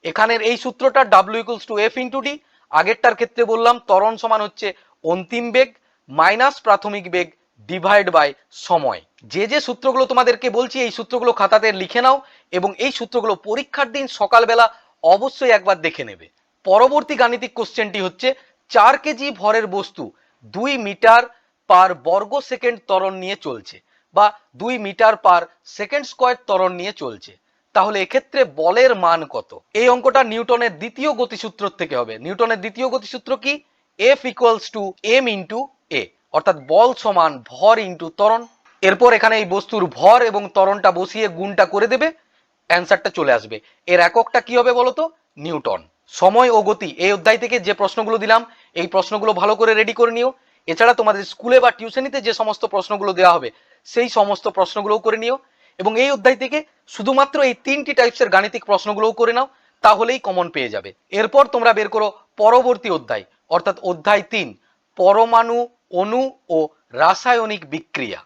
এখানের এই সূত্রটা W equals to F into D. আগেরটার ক্ষেত্রে বললাম ত্বরণ সমান হচ্ছে অন্তিম বেগ মাইনাস প্রাথমিক বেগ ডিভাইড বাই সময়। যে যে সূত্রগুলো তোমাদেরকে বলছি এই সূত্রগুলো খাতাতে লিখে নাও, এবং এই সূত্রগুলো পরীক্ষার দিন সকালবেলা অবশ্যই একবার দেখে নেবে। পরবর্তী গাণিতিক কোশ্চেনটি হচ্ছে 4 কেজি ভরের বস্তু 2 মিটার পার বর্গ সেকেন্ড ত্বরণ নিয়ে চলছে, বা 2 মিটার পার সেকেন্ড স্কয়ার ত্বরণ নিয়ে চলছে। তাহলে এক্ষেত্রে বলের মান কত? এই অঙ্কটা নিউটনের দ্বিতীয় গতিসূত্র থেকে হবে। নিউটনের দ্বিতীয় গতিসূত্র কি? F equals two m into a, অর্থাৎ বল সমান ভর ইন্টু ত্বরণ। এরপর এখানে এই বস্তুর ভর এবং ত্বরণটা বসিয়ে গুণটা করে দেবে, অ্যান্সারটা চলে আসবে। এর এককটা কি হবে বলতো? নিউটন। সময় ও গতি এই অধ্যায় থেকে যে প্রশ্নগুলো দিলাম, এই প্রশ্নগুলো ভালো করে রেডি করে নিও। এছাড়া তোমাদের স্কুলে বা টিউশনিতে যে সমস্ত প্রশ্নগুলো দেওয়া হবে সেই সমস্ত প্রশ্নগুলোও করে নিও, এবং এই অধ্যায় থেকে শুধুমাত্র এই 3টি টাইপসের গাণিতিক প্রশ্নগুলোও করে নাও, তাহলেই কমন পেয়ে যাবে। এরপর তোমরা বের করো পরবর্তী অধ্যায়, অর্থাৎ অধ্যায় 3, পরমাণু, অণু ও রাসায়নিক বিক্রিয়া।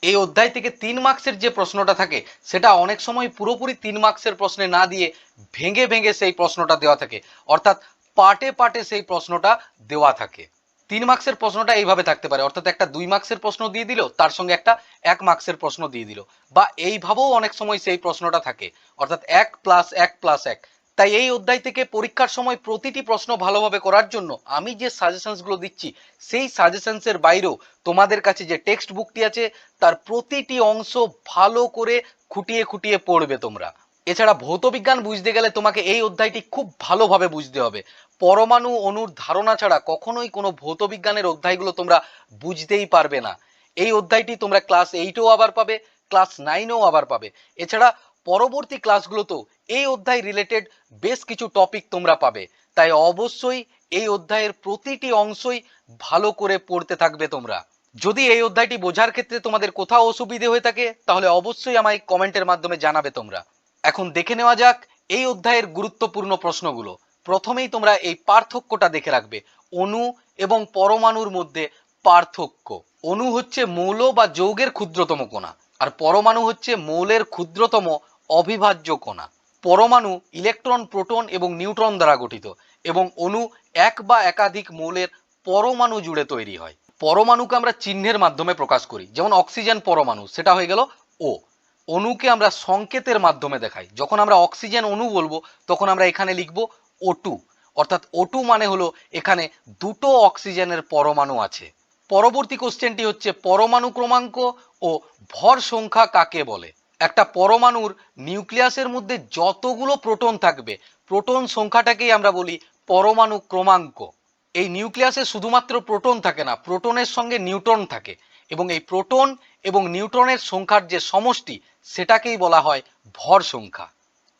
এই অধ্যায় থেকে 3 মার্কসের যে প্রশ্নটা থাকে সেটা অনেক সময় পুরোপুরি 3 মার্কসের প্রশ্নে না দিয়ে ভেঙে ভেঙে সেই প্রশ্নটা দেওয়া থাকে, অর্থাৎ পার্টে পার্টে সেই প্রশ্নটা দেওয়া থাকে। 3 মার্কসের প্রশ্নটা এইভাবে থাকতে পারে, অর্থাৎ একটা 2 মার্কসের প্রশ্ন দিয়ে দিল, তার সঙ্গে একটা 1 মার্কসের প্রশ্ন দিয়ে দিল, বা এইভাবেও অনেক সময় সেই প্রশ্নটা থাকে, অর্থাৎ 1 প্লাস 1 প্লাস 1। তাই এই অধ্যায় থেকে পরীক্ষার সময় প্রতিটি প্রশ্ন ভালোভাবে করার জন্য আমি যে সাজেশনসগুলো দিচ্ছি সেই সাজেশনসের বাইরেও তোমাদের কাছে যে টেক্সট বুকটি আছে তার প্রতিটি অংশ ভালো করে খুঁটিয়ে খুঁটিয়ে পড়বে তোমরা। এছাড়া ভৌতবিজ্ঞান বুঝতে গেলে তোমাকে এই অধ্যায়টি খুব ভালোভাবে বুঝতে হবে। পরমাণু অণুর ধারণা ছাড়া কখনোই কোনো ভৌতবিজ্ঞানের অধ্যায়গুলো তোমরা বুঝতেই পারবে না। এই অধ্যায়টি তোমরা ক্লাস 8এও আবার পাবে, ক্লাস 9এও আবার পাবে। এছাড়া পরবর্তী ক্লাসগুলোতেও এই অধ্যায় রিলেটেড বেশ কিছু টপিক তোমরা পাবে। তাই অবশ্যই এই অধ্যায়ের প্রতিটি অংশই ভালো করে পড়তে থাকবে তোমরা। যদি এই অধ্যায়টি বোঝার ক্ষেত্রে তোমাদের কোথাও অসুবিধে হয়ে থাকে তাহলে অবশ্যই আমায় কমেন্টের মাধ্যমে জানাবে তোমরা। এখন দেখে নেওয়া যাক এই অধ্যায়ের গুরুত্বপূর্ণ প্রশ্নগুলো। প্রথমেই তোমরা এই পার্থক্যটা দেখে রাখবে, অণু এবং পরমাণুর মধ্যে পার্থক্য। অণু হচ্ছে মৌল বা যৌগের ক্ষুদ্রতম কণা, আর পরমাণু হচ্ছে মৌলের ক্ষুদ্রতম অবিভাজ্য কণা। পরমাণু ইলেকট্রন, প্রোটন এবং নিউট্রন দ্বারা গঠিত, এবং অণু এক বা একাধিক মৌলের পরমাণু জুড়ে তৈরি হয়। পরমাণুকে আমরা চিহ্নের মাধ্যমে প্রকাশ করি, যেমন অক্সিজেন পরমাণু, সেটা হয়ে গেল ও। অণুকে আমরা সংকেতের মাধ্যমে দেখাই। যখন আমরা অক্সিজেন অণু বলবো তখন আমরা এখানে লিখব O2, অর্থাৎ O2 মানে হলো এখানে দুটো অক্সিজেনের পরমাণু আছে। পরবর্তী কোশ্চেনটি হচ্ছে পরমাণু ক্রমাঙ্ক ও ভর সংখ্যা কাকে বলে? একটা পরমাণুর নিউক্লিয়াসের মধ্যে যতগুলো প্রোটন থাকবে প্রোটন সংখ্যাটাকেই আমরা বলি পরমাণু ক্রমাঙ্ক। এই নিউক্লিয়াসে শুধুমাত্র প্রোটন থাকে না, প্রোটনের সঙ্গে নিউট্রন থাকে, এবং এই প্রোটন এবং নিউট্রনের সংখ্যার যে সমষ্টি সেটাকেই বলা হয় ভর সংখ্যা।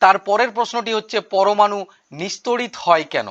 তার পরের প্রশ্নটি হচ্ছে পরমাণু নিস্তড়িত হয় কেন?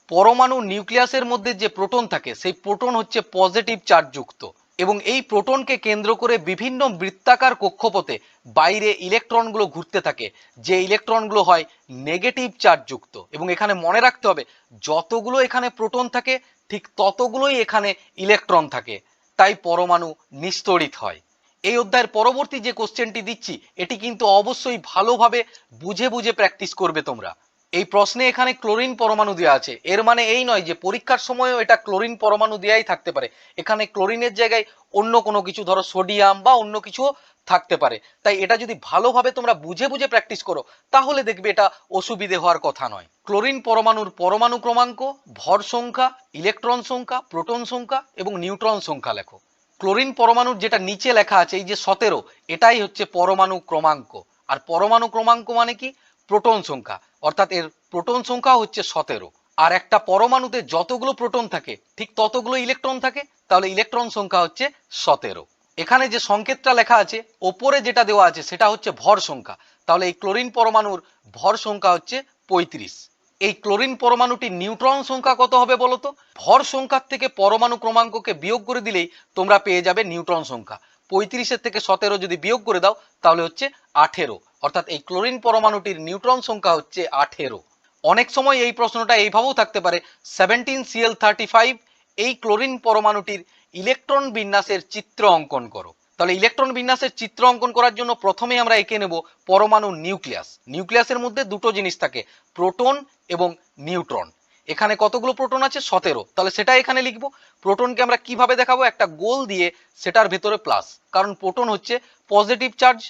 পরমাণু নিউক্লিয়াসের মধ্যে যে প্রোটন থাকে সেই প্রোটন হচ্ছে পজিটিভ চার্জযুক্ত, এবং এই প্রোটনকে কেন্দ্র করে বিভিন্ন বৃত্তাকার কক্ষপথে বাইরে ইলেকট্রনগুলো ঘুরতে থাকে, যে ইলেকট্রনগুলো হয় নেগেটিভ চার্জযুক্ত। এবং এখানে মনে রাখতে হবে যতগুলো এখানে প্রোটন থাকে ঠিক ততগুলোই এখানে ইলেকট্রন থাকে, তাই পরমাণু নিস্তড়িত হয়। এই অধ্যায়ের পরবর্তী যে কোশ্চেনটি দিচ্ছি এটি কিন্তু অবশ্যই ভালোভাবে বুঝে বুঝে প্র্যাকটিস করবে তোমরা। এই প্রশ্নে এখানে ক্লোরিন পরমাণু দেওয়া আছে, এর মানে এই নয় যে পরীক্ষার সময়ও এটা ক্লোরিন পরমাণু দেওয়াই থাকতে পারে। এখানে ক্লোরিনের জায়গায় অন্য কোনো কিছু, ধরো সোডিয়াম বা অন্য কিছুও থাকতে পারে। তাই এটা যদি ভালোভাবে তোমরা বুঝে বুঝে প্র্যাকটিস করো তাহলে দেখবে এটা অসুবিধে হওয়ার কথা নয়। ক্লোরিন পরমাণুর পরমাণু ক্রমাঙ্ক, ভর সংখ্যা, ইলেকট্রন সংখ্যা, প্রোটন সংখ্যা এবং নিউট্রন সংখ্যা লেখো। ক্লোরিন পরমাণুর যেটা নিচে লেখা আছে এই যে 17, এটাই হচ্ছে পরমাণু ক্রমাঙ্ক। আর পরমাণু ক্রমাঙ্ক মানে কি? প্রোটন সংখ্যা, অর্থাৎ এর প্রোটন সংখ্যা হচ্ছে 17। আর একটা পরমাণুতে যতগুলো প্রোটন থাকে ঠিক ততগুলো ইলেকট্রন থাকে, তাহলে ইলেকট্রন সংখ্যা হচ্ছে 17। এখানে যে সংকেতটা লেখা আছে ওপরে যেটা দেওয়া আছে সেটা হচ্ছে ভর সংখ্যা, তাহলে এই ক্লোরিন পরমাণুর ভর সংখ্যা হচ্ছে 35। এই ক্লোরিন পরমাণুটির নিউট্রন সংখ্যা কত হবে বলো তো? ভর সংখ্যার থেকে পরমাণু ক্রমাঙ্ককে বিয়োগ করে দিলেই তোমরা পেয়ে যাবে নিউট্রন সংখ্যা। 35 থেকে 17 যদি বিয়োগ করে দাও তাহলে হচ্ছে 18, অর্থাৎ এই ক্লোরিন পরমাণুটির নিউট্রন সংখ্যা হচ্ছে 18। অনেক সময় এই প্রশ্নটা এইভাবেও থাকতে পারে 17Cl35 এই ক্লোরিন পরমাণুটির ইলেকট্রন বিন্যাসের চিত্র অঙ্কন করো। তাহলে ইলেকট্রন বিন্যাসের চিত্র অঙ্কন করার জন্য প্রথমে আমরা এঁকে নেব পরমাণু নিউক্লিয়াস। নিউক্লিয়াসের মধ্যে দুটো জিনিস থাকে, প্রোটন এবং নিউট্রন। এখানে কতগুলো প্রোটন আছে? 17। তাহলে সেটা এখানে লিখবো। প্রোটনকে আমরা কিভাবে দেখাবো? একটা গোল দিয়ে সেটার ভেতরে প্লাস, কারণ প্রোটন হচ্ছে পজিটিভ চার্জ,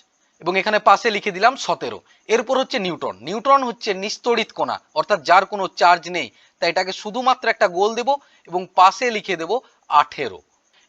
এবং এখানে পাশে লিখে দিলাম 17। এরপর হচ্ছে নিউট্রন। নিউট্রন হচ্ছে নিস্তড়িত কণা, অর্থাৎ যার কোনো চার্জ নেই, তাই এটাকে শুধুমাত্র একটা গোল দেব এবং পাশে লিখে দেব 18।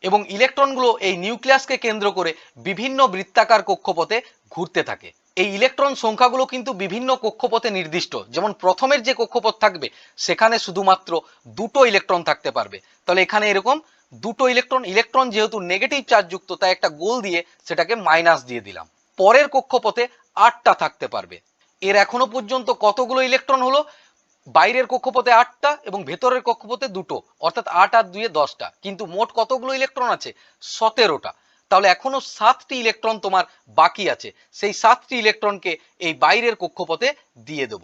এবং ইলেকট্রনগুলো এই নিউক্লিয়াসকে কেন্দ্র করে বিভিন্ন বৃত্তাকার কক্ষপথে ঘুরতে থাকে। এই ইলেকট্রন সংখ্যাগুলো কিন্তু বিভিন্ন কক্ষপথে নির্দিষ্ট। যেমন প্রথমের যে কক্ষপথ থাকবে সেখানে শুধুমাত্র দুটো ইলেকট্রন থাকতে পারবে। তাহলে এখানে এরকম দুটো ইলেকট্রন, ইলেকট্রন যেহেতু নেগেটিভ চার্জ যুক্ত তাই একটা গোল দিয়ে সেটাকে মাইনাস দিয়ে দিলাম। পরের কক্ষপথে 8টা থাকতে পারবে। এর এখনো পর্যন্ত কতগুলো ইলেকট্রন হলো? বাইরের কক্ষপথে 8টা এবং ভেতরের কক্ষপথে দুটো, অর্থাৎ 8 আর 2 10টা। কিন্তু মোট কতগুলো ইলেকট্রন আছে? 17টা। তাহলে এখনো 7টি ইলেকট্রন তোমার বাকি আছে। সেই 7টি ইলেকট্রনকে এই বাইরের কক্ষপথে দিয়ে দেব।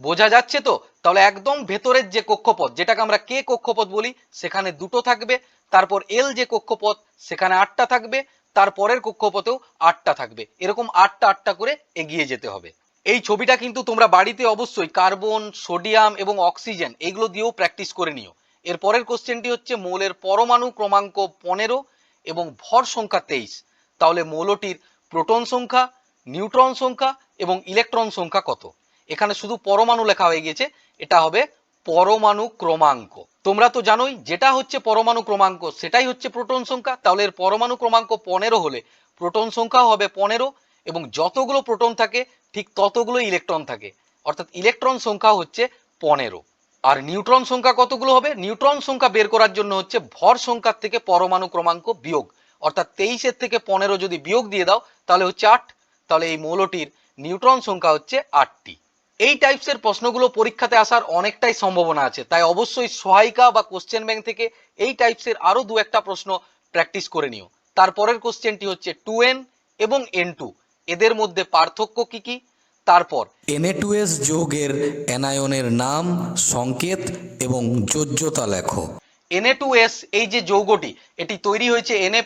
বোঝা যাচ্ছে তো? তাহলে একদম ভেতরের যে কক্ষপথ, যেটাকে আমরা কে কক্ষপথ বলি, সেখানে দুটো থাকবে। তারপর এল যে কক্ষপথ, সেখানে 8টা থাকবে। তারপরের কক্ষপথেও 8টা থাকবে। এরকম 8টা 8টা করে এগিয়ে যেতে হবে। এই ছবিটা কিন্তু তোমরা বাড়িতে অবশ্যই কার্বন, সোডিয়াম এবং অক্সিজেন এইগুলো দিয়েও প্র্যাকটিস করে নিও। এর পরের কোশ্চেনটি হচ্ছে মৌলের পরমাণু ক্রমাঙ্ক 15 এবং ভর সংখ্যা 23। তাহলে মৌলটির প্রোটন সংখ্যা, নিউট্রন সংখ্যা এবং ইলেকট্রন সংখ্যা কত? এখানে শুধু পরমাণু লেখা হয়ে গেছে, এটা হবে পরমাণু ক্রমাঙ্ক। তোমরা তো জানোই যেটা হচ্ছে পরমাণু ক্রমাঙ্ক সেটাই হচ্ছে প্রোটন সংখ্যা। তাহলে এর পরমাণু ক্রমাঙ্ক 15 হলে প্রোটন সংখ্যা হবে 15, এবং যতগুলো প্রোটন থাকে ঠিক ততগুলো ইলেকট্রন থাকে, অর্থাৎ ইলেকট্রন সংখ্যা হচ্ছে 15। আর নিউট্রন সংখ্যা কতগুলো হবে? নিউট্রন সংখ্যা বের করার জন্য হচ্ছে ভর সংখ্যার থেকে পরমাণু ক্রমাঙ্ক বিয়োগ, অর্থাৎ 23 থেকে 15 যদি বিয়োগ দিয়ে দাও তাহলে হচ্ছে 8। তাহলে এই মৌলটির নিউট্রন সংখ্যা হচ্ছে 8টি। এই টাইপসের প্রশ্নগুলো পরীক্ষাতে আসার অনেকটাই সম্ভাবনা আছে, তাই অবশ্যই সহায়িকা বা কোশ্চেন ব্যাংক থেকে এই টাইপসের আরো দু একটা প্রশ্ন প্র্যাকটিস করে নিও। তারপরের কোশ্চেনটি হচ্ছে 2n এবং n2, এদের মধ্যে পার্থক্য কি কি? তারপর Na2S যৌগের অ্যানায়নের নাম, সংকেত এবং যোজ্যতা লেখো। Na2S এই যে যৌগটি, এটি তৈরি হয়েছে Na+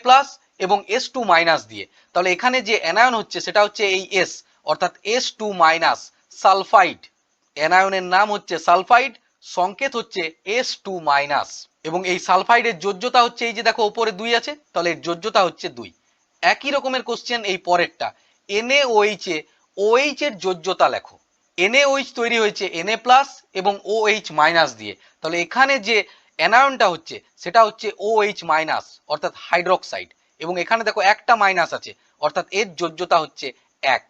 এবং S2- দিয়ে। তাহলে এখানে যে অ্যানায়ন হচ্ছে সেটা হচ্ছে এই S, অর্থাৎ S2- সালফাইড। অ্যানায়নের নাম হচ্ছে সালফাইড, সংকেত হচ্ছে S2-, এবং এই সালফাইডের যোজ্যতা হচ্ছে এই যে দেখো উপরে 2 আছে, তাহলে এর যোজ্যতা হচ্ছে 2। একই রকমের কোশ্চেন এই পরেরটা, NaOH এ OH এর যোজ্যতা লেখো। NaOH তৈরি হয়েছে Na+ এবং OH- দিয়ে। তাহলে এখানে যে অ্যানায়নটা হচ্ছে সেটা হচ্ছে OH-, অর্থাৎ হাইড্রোক্সাইড, এবং এখানে দেখো একটা মাইনাস আছে, অর্থাৎ এর যোজ্যতা হচ্ছে 1।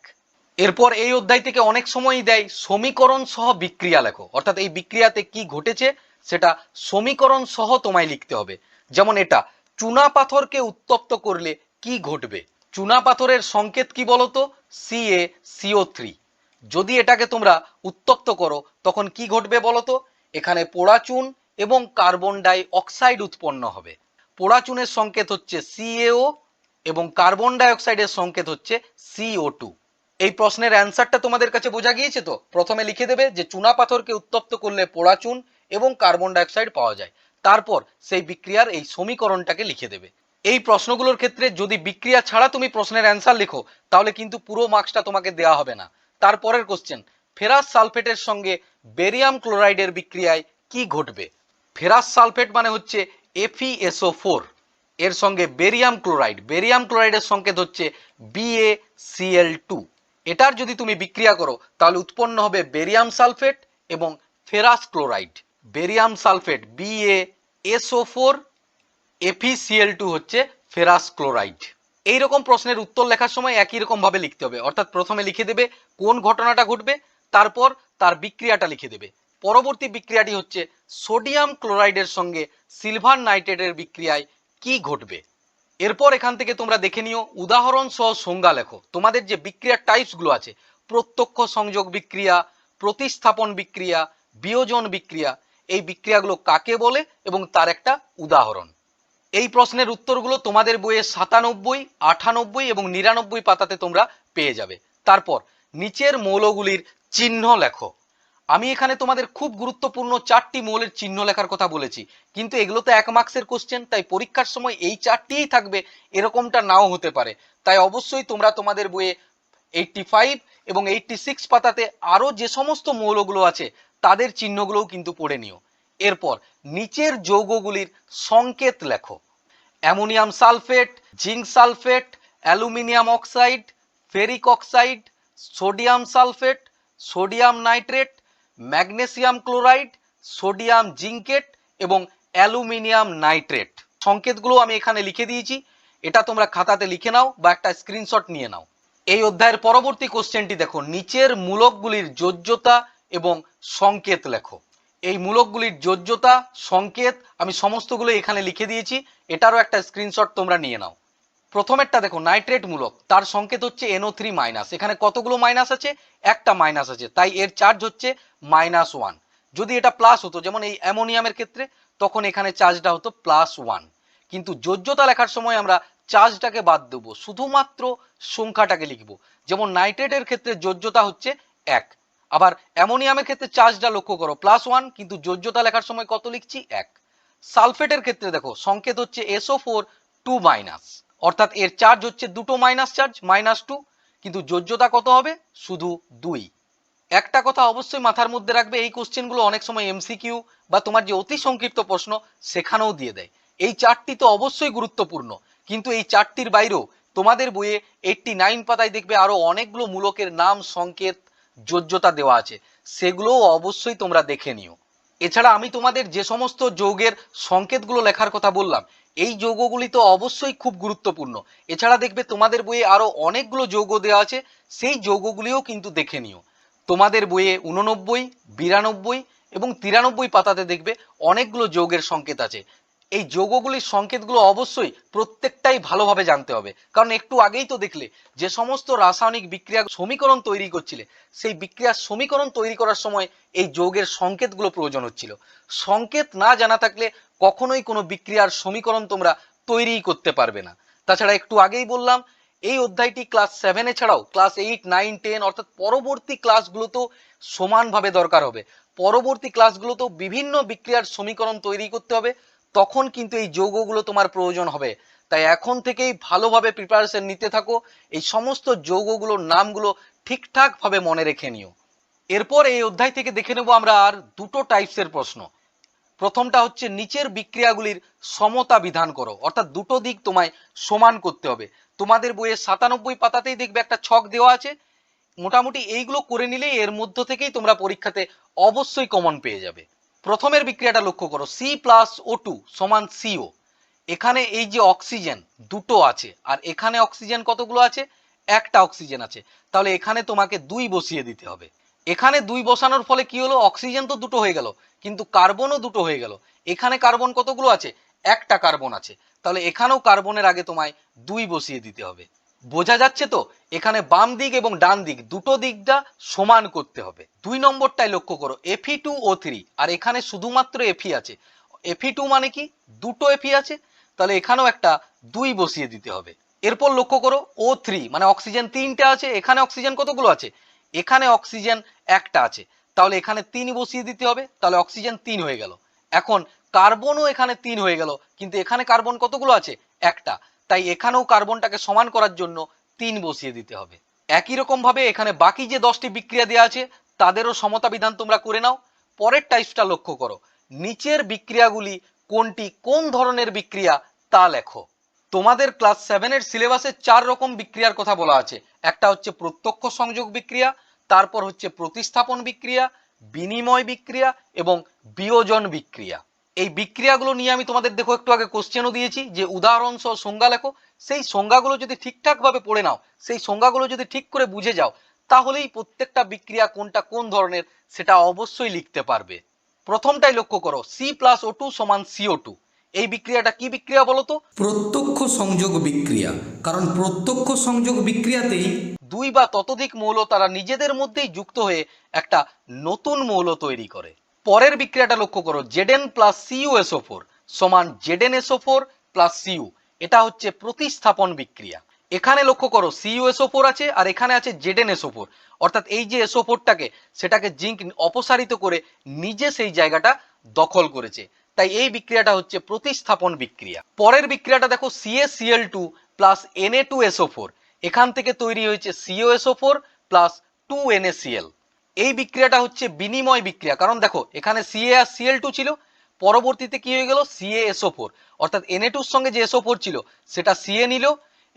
এরপর এই অধ্যায় থেকে অনেক সময়ই দেয় সমীকরণ সহ বিক্রিয়া লেখো, অর্থাৎ এই বিক্রিয়াতে কি ঘটেছে সেটা সমীকরণ সহ তোমায় লিখতে হবে। যেমন এটা, চুনা পাথরকে উত্তপ্ত করলে কি ঘটবে? চুনা পাথরের সংকেত কি বলতো? CaCO3। যদি এটাকে তোমরা উত্তপ্ত করো তখন কি ঘটবে বলতো? এখানে পোড়া চুন এবং কার্বন ডাই অক্সাইড উৎপন্ন হবে। পোড়া চুনের সংকেত হচ্ছে CaO এবং কার্বন ডাই অক্সাইডের সংকেত হচ্ছে CO2। এই প্রশ্নের অ্যান্সারটা তোমাদের কাছে বোঝা গিয়েছে তো? প্রথমে লিখে দেবে যে চুনা পাথরকে উত্তপ্ত করলে পোড়া চুন এবং কার্বন ডাই অক্সাইড পাওয়া যায়। তারপর সেই বিক্রিয়ার এই সমীকরণটাকে লিখে দেবে। এই প্রশ্নগুলোর ক্ষেত্রে যদি বিক্রিয়া ছাড়া তুমি প্রশ্নের অ্যান্সার লিখো তাহলে কিন্তু পুরো মার্কসটা তোমাকে দেওয়া হবে না। তারপরের কোশ্চেন, ফেরাস সালফেটের সঙ্গে বেরিয়াম ক্লোরাইডের বিক্রিয়ায় কি ঘটবে? ফেরাস সালফেট মানে হচ্ছে FeSO4, এর সঙ্গে বেরিয়াম ক্লোরাইডের সংকেত হচ্ছে BaCl2। এটার যদি তুমি বিক্রিয়া করো তাহলে উৎপন্ন হবে বেরিয়াম সালফেট এবং ferrous chloride. Barium sulphate BaSO4, FeCl2 হচ্ছে ফেরাস ক্লোরাইড। এইরকম প্রশ্নের উত্তর লেখার সময় একই রকম ভাবে লিখতে হবে, অর্থাৎ প্রথমে লিখে দেবে কোন ঘটনাটা ঘটবে, তারপর তার বিক্রিয়াটা লিখে দেবে। পরবর্তী বিক্রিয়াটি হচ্ছে সোডিয়াম ক্লোরাইডের সঙ্গে সিলভার নাইট্রেটের বিক্রিয়ায় কি ঘটবে। এরপর এখান থেকে তোমরা দেখে নিও উদাহরণ সহ সংজ্ঞা লেখো। তোমাদের যে বিক্রিয়ার টাইপস গুলো আছে, প্রত্যক্ষ সংযোগ বিক্রিয়া, প্রতিস্থাপন বিক্রিয়া, বিয়োজন বিক্রিয়া, এই বিক্রিয়াগুলো কাকে বলে এবং তার একটা উদাহরণ। এই প্রশ্নের উত্তরগুলো তোমাদের বইয়ে 97, 98 এবং 99 পাতাতে তোমরা পেয়ে যাবে। তারপর নিচের মৌলগুলির চিহ্ন লেখো। আমি এখানে তোমাদের খুব গুরুত্বপূর্ণ 4টি মৌলের চিহ্ন লেখার কথা বলেছি, কিন্তু এগুলো তো 1 মার্কসের কোশ্চেন, তাই পরীক্ষার সময় এই 4টিই থাকবে এরকমটা নাও হতে পারে। তাই অবশ্যই তোমরা তোমাদের বইয়ে 85 এবং 86 পাতাতে আরো যে সমস্ত মৌলগুলো আছে তাদের চিহ্নগুলোও কিন্তু পড়ে নিও। এরপর নিচের যৌগগুলির সংকেত লেখো। Ammonium sulphate, zinc sulphate, aluminium oxide, ferric oxide, sodium sulphate, sodium nitrate, magnesium chloride, sodium জিঙ্কেট এবং অ্যালুমিনিয়াম নাইট্রেট। সংকেতগুলো আমি এখানে লিখে দিয়েছি, এটা তোমরা খাতাতে লিখে নাও বা একটা স্ক্রিনশট নিয়ে নাও। এই অধ্যায়ের পরবর্তী কোশ্চেনটি দেখো, নিচের মূলকগুলির যোজ্যতা এবং সংকেত লেখো। এই মূলকগুলির যোজ্যতা, সংকেত আমি সমস্তগুলো এখানে লিখে দিয়েছি, এটারও একটা স্ক্রিনশট তোমরা নিয়ে নাও। প্রথমেরটা দেখো, নাইট্রেট মূলক, তার সংকেত হচ্ছে NO3-। এখানে কতগুলো মাইনাস আছে? একটা মাইনাস আছে, তাই এর চার্জ হচ্ছে -1। যদি এটা প্লাস হতো, যেমন এই অ্যামোনিয়ামের ক্ষেত্রে, তখন এখানে চার্জটা হতো +1। কিন্তু যোজ্যতা লেখার সময় আমরা চার্জটাকে বাদ দেবো, শুধুমাত্র সংখ্যাটাকে লিখবো। যেমন নাইট্রেটের ক্ষেত্রে যোজ্যতা হচ্ছে 1, আবার অ্যামোনিয়ামের ক্ষেত্রে চার্জটা লক্ষ্য করো +1, কিন্তু যোজ্যতা লেখার সময় কত লিখছি? 1। সালফেটের ক্ষেত্রে দেখো সংকেত হচ্ছে SO4 2-, অর্থাৎ এর চার্জ হচ্ছে দুটো মাইনাস চার্জ -2, কিন্তু যোজ্যতা কত হবে? শুধু 2। একটা কথা অবশ্যই মাথার মধ্যে রাখবে, এই কোশ্চেনগুলো অনেক সময় MCQ বা তোমার যে অতি সংক্ষিপ্ত প্রশ্ন সেখানেও দিয়ে দেয়। এই 4টি তো অবশ্যই গুরুত্বপূর্ণ, কিন্তু এই 4টির বাইরেও তোমাদের বইয়ে 89 পাতায় দেখবে আরো অনেকগুলো মূলকের নাম, সংকেত, যোজ্যতা দেওয়া আছে, সেগুলোও অবশ্যই তোমরা দেখে নিও। এছাড়া আমি তোমাদের যে সমস্ত যৌগের সংকেতগুলো লেখার কথা বললাম, এই যৌগগুলি তো অবশ্যই খুব গুরুত্বপূর্ণ। এছাড়া দেখবে তোমাদের বইয়ে আরো অনেকগুলো যৌগ দেওয়া আছে, সেই যৌগগুলিও কিন্তু দেখে নিও। তোমাদের বইয়ে 89, 92 এবং 93 পাতাতে দেখবে অনেকগুলো যৌগের সংকেত আছে। এই যৌগগুলির সংকেতগুলো অবশ্যই প্রত্যেকটাই ভালোভাবে জানতে হবে, কারণ একটু আগেই তো দেখলে যে সমস্ত রাসায়নিক বিক্রিয়া সমীকরণ তৈরি করছিলে, সেই বিক্রিয়ার সমীকরণ তৈরি করার সময় এই যৌগের সংকেতগুলো প্রয়োজন হচ্ছিল। সংকেত না জানা থাকলে কখনোই কোনো বিক্রিয়ার সমীকরণ তোমরা তৈরিই করতে পারবে না। তাছাড়া একটু আগেই বললাম, এই অধ্যায়টি ক্লাস 7 ছাড়াও ক্লাস 8, 9, 10 অর্থাৎ পরবর্তী ক্লাসগুলোতেও সমানভাবে দরকার হবে। পরবর্তী ক্লাসগুলোতেও বিভিন্ন বিক্রিয়ার সমীকরণ তৈরি করতে হবে, তখন কিন্তু এই যৌগগুলো তোমার প্রয়োজন হবে। তাই এখন থেকেই ভালোভাবে প্রিপারেশন নিতে থাকো, এই সমস্ত যৌগগুলোর নামগুলো ঠিকঠাক ভাবে মনে রেখে নিও। এরপর এই অধ্যায় থেকে দেখে নেব আমরা আর দুটো টাইপসের প্রশ্ন। প্রথমটা হচ্ছে নিচের বিক্রিয়াগুলির সমতা বিধান করো, অর্থাৎ দুটো দিক তোমায় সমান করতে হবে। তোমাদের বইয়ে 97 পাতাতেই দেখবে একটা ছক দেওয়া আছে, মোটামুটি এইগুলো করে নিলেই এর মধ্য থেকেই তোমরা পরীক্ষাতে অবশ্যই কমন পেয়ে যাবে। প্রথমের বিক্রিয়াটা লক্ষ্য করো, C+O2 = CO। এখানে এই যে অক্সিজেন দুটো আছে, আর এখানে অক্সিজেন কতগুলো আছে? একটা অক্সিজেন আছে, তাহলে এখানে তোমাকে 2 বসিয়ে দিতে হবে। এখানে 2 বসানোর ফলে কি হলো? অক্সিজেন তো দুটো হয়ে গেল, কিন্তু কার্বনও দুটো হয়ে গেল। এখানে কার্বন কতগুলো আছে? একটা কার্বন আছে, তাহলে এখানেও কার্বনের আগে তোমায় 2 বসিয়ে দিতে হবে। বোঝা যাচ্ছে তো? এখানে বাম দিক এবং ডান দিক দুটো দিকটা সমান করতে হবে। 2 নম্বরটাই লক্ষ্য করো, Fe2O3, আর এখানে শুধুমাত্র Fe আছে। Fe2 মানে কি? দুটো Fe আছে, তাহলে এখানেও একটা 2 বসিয়ে দিতে হবে। এরপর লক্ষ্য করো, O3 মানে অক্সিজেন 3টে আছে, এখানে অক্সিজেন কতগুলো আছে? এখানে অক্সিজেন একটা আছে, তাহলে এখানে 3 বসিয়ে দিতে হবে, তাহলে অক্সিজেন 3 হয়ে গেল। এখন কার্বনও এখানে 3 হয়ে গেল, কিন্তু এখানে কার্বন কতগুলো আছে? একটা, তাই এখানেও কার্বনটাকে সমান করার জন্য 3 বসিয়ে দিতে হবে। একই রকম ভাবে এখানে বাকি যে 10টি বিক্রিয়া দেওয়া আছে তাদেরও সমতা বিধান তোমরা করে নাও। পরের টাইপসটা লক্ষ্য করো, নিচের বিক্রিয়াগুলি কোনটি কোন ধরনের বিক্রিয়া তা লেখো। তোমাদের ক্লাস 7 এর সিলেবাসে 4 রকম বিক্রিয়ার কথা বলা আছে। একটা হচ্ছে প্রত্যক্ষ সংযোগ বিক্রিয়া, তারপর হচ্ছে প্রতিস্থাপন বিক্রিয়া, বিনিময় বিক্রিয়া এবং বিয়োজন বিক্রিয়া। এই বিক্রিয়াগুলো নিয়ে আমি তোমাদের দেখো একটু আগে কোশ্চেনও দিয়েছি যে উদাহরণ সহ সংজ্ঞা লেখো। সেই সংজ্ঞাগুলো যদি ঠিকঠাক ভাবে পড়ে নাও, সেই সংজ্ঞাগুলো যদি ঠিক করে বুঝে যাও, তাহলেই প্রত্যেকটা বিক্রিয়া কোনটা কোন ধরনের সেটা অবশ্যই লিখতে পারবে। প্রথমটাই লক্ষ্য করো, C+O2 = CO2। এই বিক্রিয়াটা কি বিক্রিয়া বলতো? প্রত্যক্ষ সংযোগ বিক্রিয়া, কারণ প্রত্যক্ষ সংযোগ বিক্রিয়াতেই দুই বা ততোধিক মৌল তারা নিজেদের মধ্যেই যুক্ত হয়ে একটা নতুন মৌল তৈরি করে। পরের বিক্রিয়াটা লক্ষ্য করো, Zn প্লাস CuSO4 সমান ZnSO4 প্লাস Cu। এটা হচ্ছে প্রতিস্থাপন বিক্রিয়া। এখানে লক্ষ্য করো CuSO4 আছে আর এখানে আছে ZnSO4, অর্থাৎ এই যে SO4টাকে সেটাকে জিঙ্ক অপসারিত করে নিজে সেই জায়গাটা দখল করেছে, তাই এই বিক্রিয়াটা হচ্ছে প্রতিস্থাপন বিক্রিয়া। পরের বিক্রিয়াটা দেখো CaCl2 প্লাস Na2SO4, এখান থেকে তৈরি হয়েছে CuSO4 প্লাস 2NaCl। এই বিক্রিয়াটা হচ্ছে বিনিময় বিক্রিয়া, কারণ দেখো এখানে Ca আর Cl2 ছিল, পরবর্তীতে কি হয়ে গেল CaSO4, অর্থাৎ Na2 এর সঙ্গে যে SO4 ছিল সেটা Ca নিল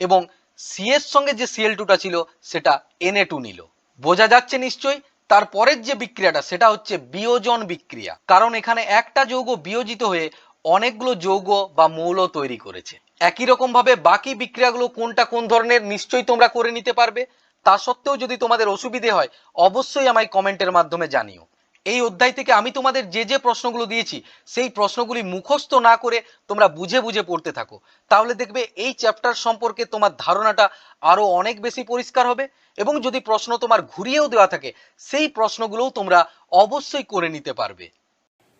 এবং C এর সঙ্গে যে Cl2টা ছিল সেটা Na2 নিল। বোঝা যাচ্ছে নিশ্চয়ই। তারপরের যে বিক্রিয়াটা সেটা হচ্ছে বিয়োজন বিক্রিয়া, কারণ এখানে একটা যৌগ বিয়োজিত হয়ে অনেকগুলো যৌগ বা মৌল তৈরি করেছে। একই রকম ভাবে বাকি বিক্রিয়াগুলো কোনটা কোন ধরনের নিশ্চয়ই তোমরা করে নিতে পারবে। তা সত্ত্বেও যদি তোমাদের অসুবিধে হয় অবশ্যই আমায় কমেন্টের মাধ্যমে জানিও। এই অধ্যায় থেকে আমি তোমাদের যে যে প্রশ্নগুলো দিয়েছি সেই প্রশ্নগুলি মুখস্থ না করে তোমরা বুঝে বুঝে পড়তে থাকো, তাহলে দেখবে এই চ্যাপ্টার সম্পর্কে তোমার ধারণাটা আরো অনেক বেশি পরিষ্কার হবে। এবং যদি প্রশ্ন তোমার ঘুরিয়েও দেওয়া থাকে সেই প্রশ্নগুলোও তোমরা অবশ্যই করে নিতে পারবে।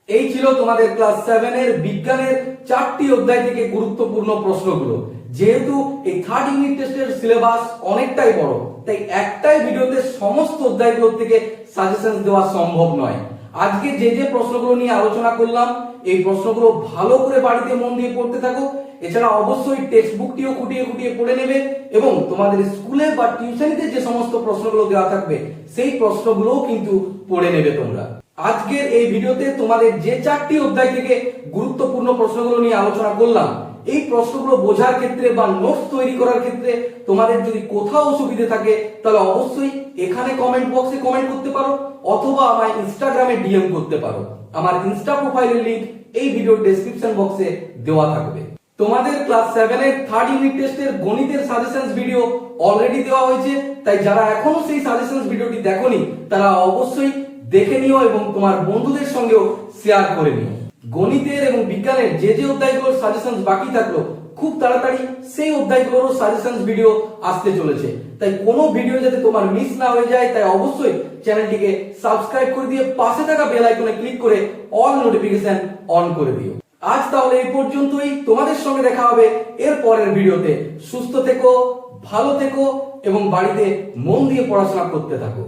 এই ছিল তোমাদের ক্লাস 7 এর বিজ্ঞানের 4টি অধ্যায় থেকে গুরুত্বপূর্ণ প্রশ্নগুলো। যেহেতু এই থার্ড ইউনিট টেস্টের সিলেবাস অনেকটাই বড়, তাই একটাই ভিডিওতে সমস্ত অধ্যায়গুলো থেকে সাজেশন দেওয়া সম্ভব নয়। আজকে যে যে প্রশ্নগুলো নিয়ে আলোচনা করলাম এই প্রশ্নগুলো ভালো করে বাড়িতে মন দিয়ে পড়তে থাকো। এছাড়া অবশ্যই টেক্সট বুকটিও খুঁটিয়ে খুঁটিয়ে পড়ে নেবে এবং তোমাদের স্কুলে বা টিউশনিতে যে সমস্ত প্রশ্নগুলো দেওয়া থাকবে সেই প্রশ্নগুলোও কিন্তু পড়ে নেবে তোমরা। আজকের এই ভিডিওতে তোমাদের যে 4টি অধ্যায় থেকে গুরুত্বপূর্ণ প্রশ্নগুলো নিয়ে আলোচনা করলাম, এই প্রশ্নগুলো বোঝার ক্ষেত্রে বা নোটস তৈরি করার ক্ষেত্রে তোমাদের যদি কোথাও অসুবিধা থাকে তাহলে অবশ্যই এখানে কমেন্ট বক্সে কমেন্ট করতে পারো অথবা আমায় ইনস্টাগ্রামে ডিএম করতে পারো। আমার ইনস্টা প্রোফাইলের লিংক এই ভিডিওর ডেসক্রিপশন বক্সে দেওয়া থাকবে। তোমাদের ক্লাস 7 এর থার্ড ইউনিট টেস্টের গণিতের সাজেশনস ভিডিও অলরেডি দেওয়া হয়েছে, তাই যারা এখনো সেই সাজেশনস ভিডিওটি দেখোনি তারা অবশ্যই দেখে নিও এবং তোমার বন্ধুদের সঙ্গেও শেয়ার করে নিও। গণিতের এবং বিজ্ঞানের যে যে অধ্যায়গুলোর সাজেশনস বাকি থাকলো খুব তাড়াতাড়ি সেই অধ্যায়গুলোরও সাজেশনস ভিডিও আসতে চলেছে, তাই কোনো ভিডিও যাতে তোমার মিস না হয়ে যায় তাই অবশ্যই চ্যানেলটিকে সাবস্ক্রাইব করে দিয়ে পাশে থাকা বেল আইকনে ক্লিক করে অল নোটিফিকেশন অন করে দিও। আজ তাহলে এই পর্যন্তই, তোমাদের সঙ্গে দেখা হবে এর পরের ভিডিওতে। সুস্থ থেকো, ভালো থেকো এবং বাড়িতে মন দিয়ে পড়াশোনা করতে থাকো।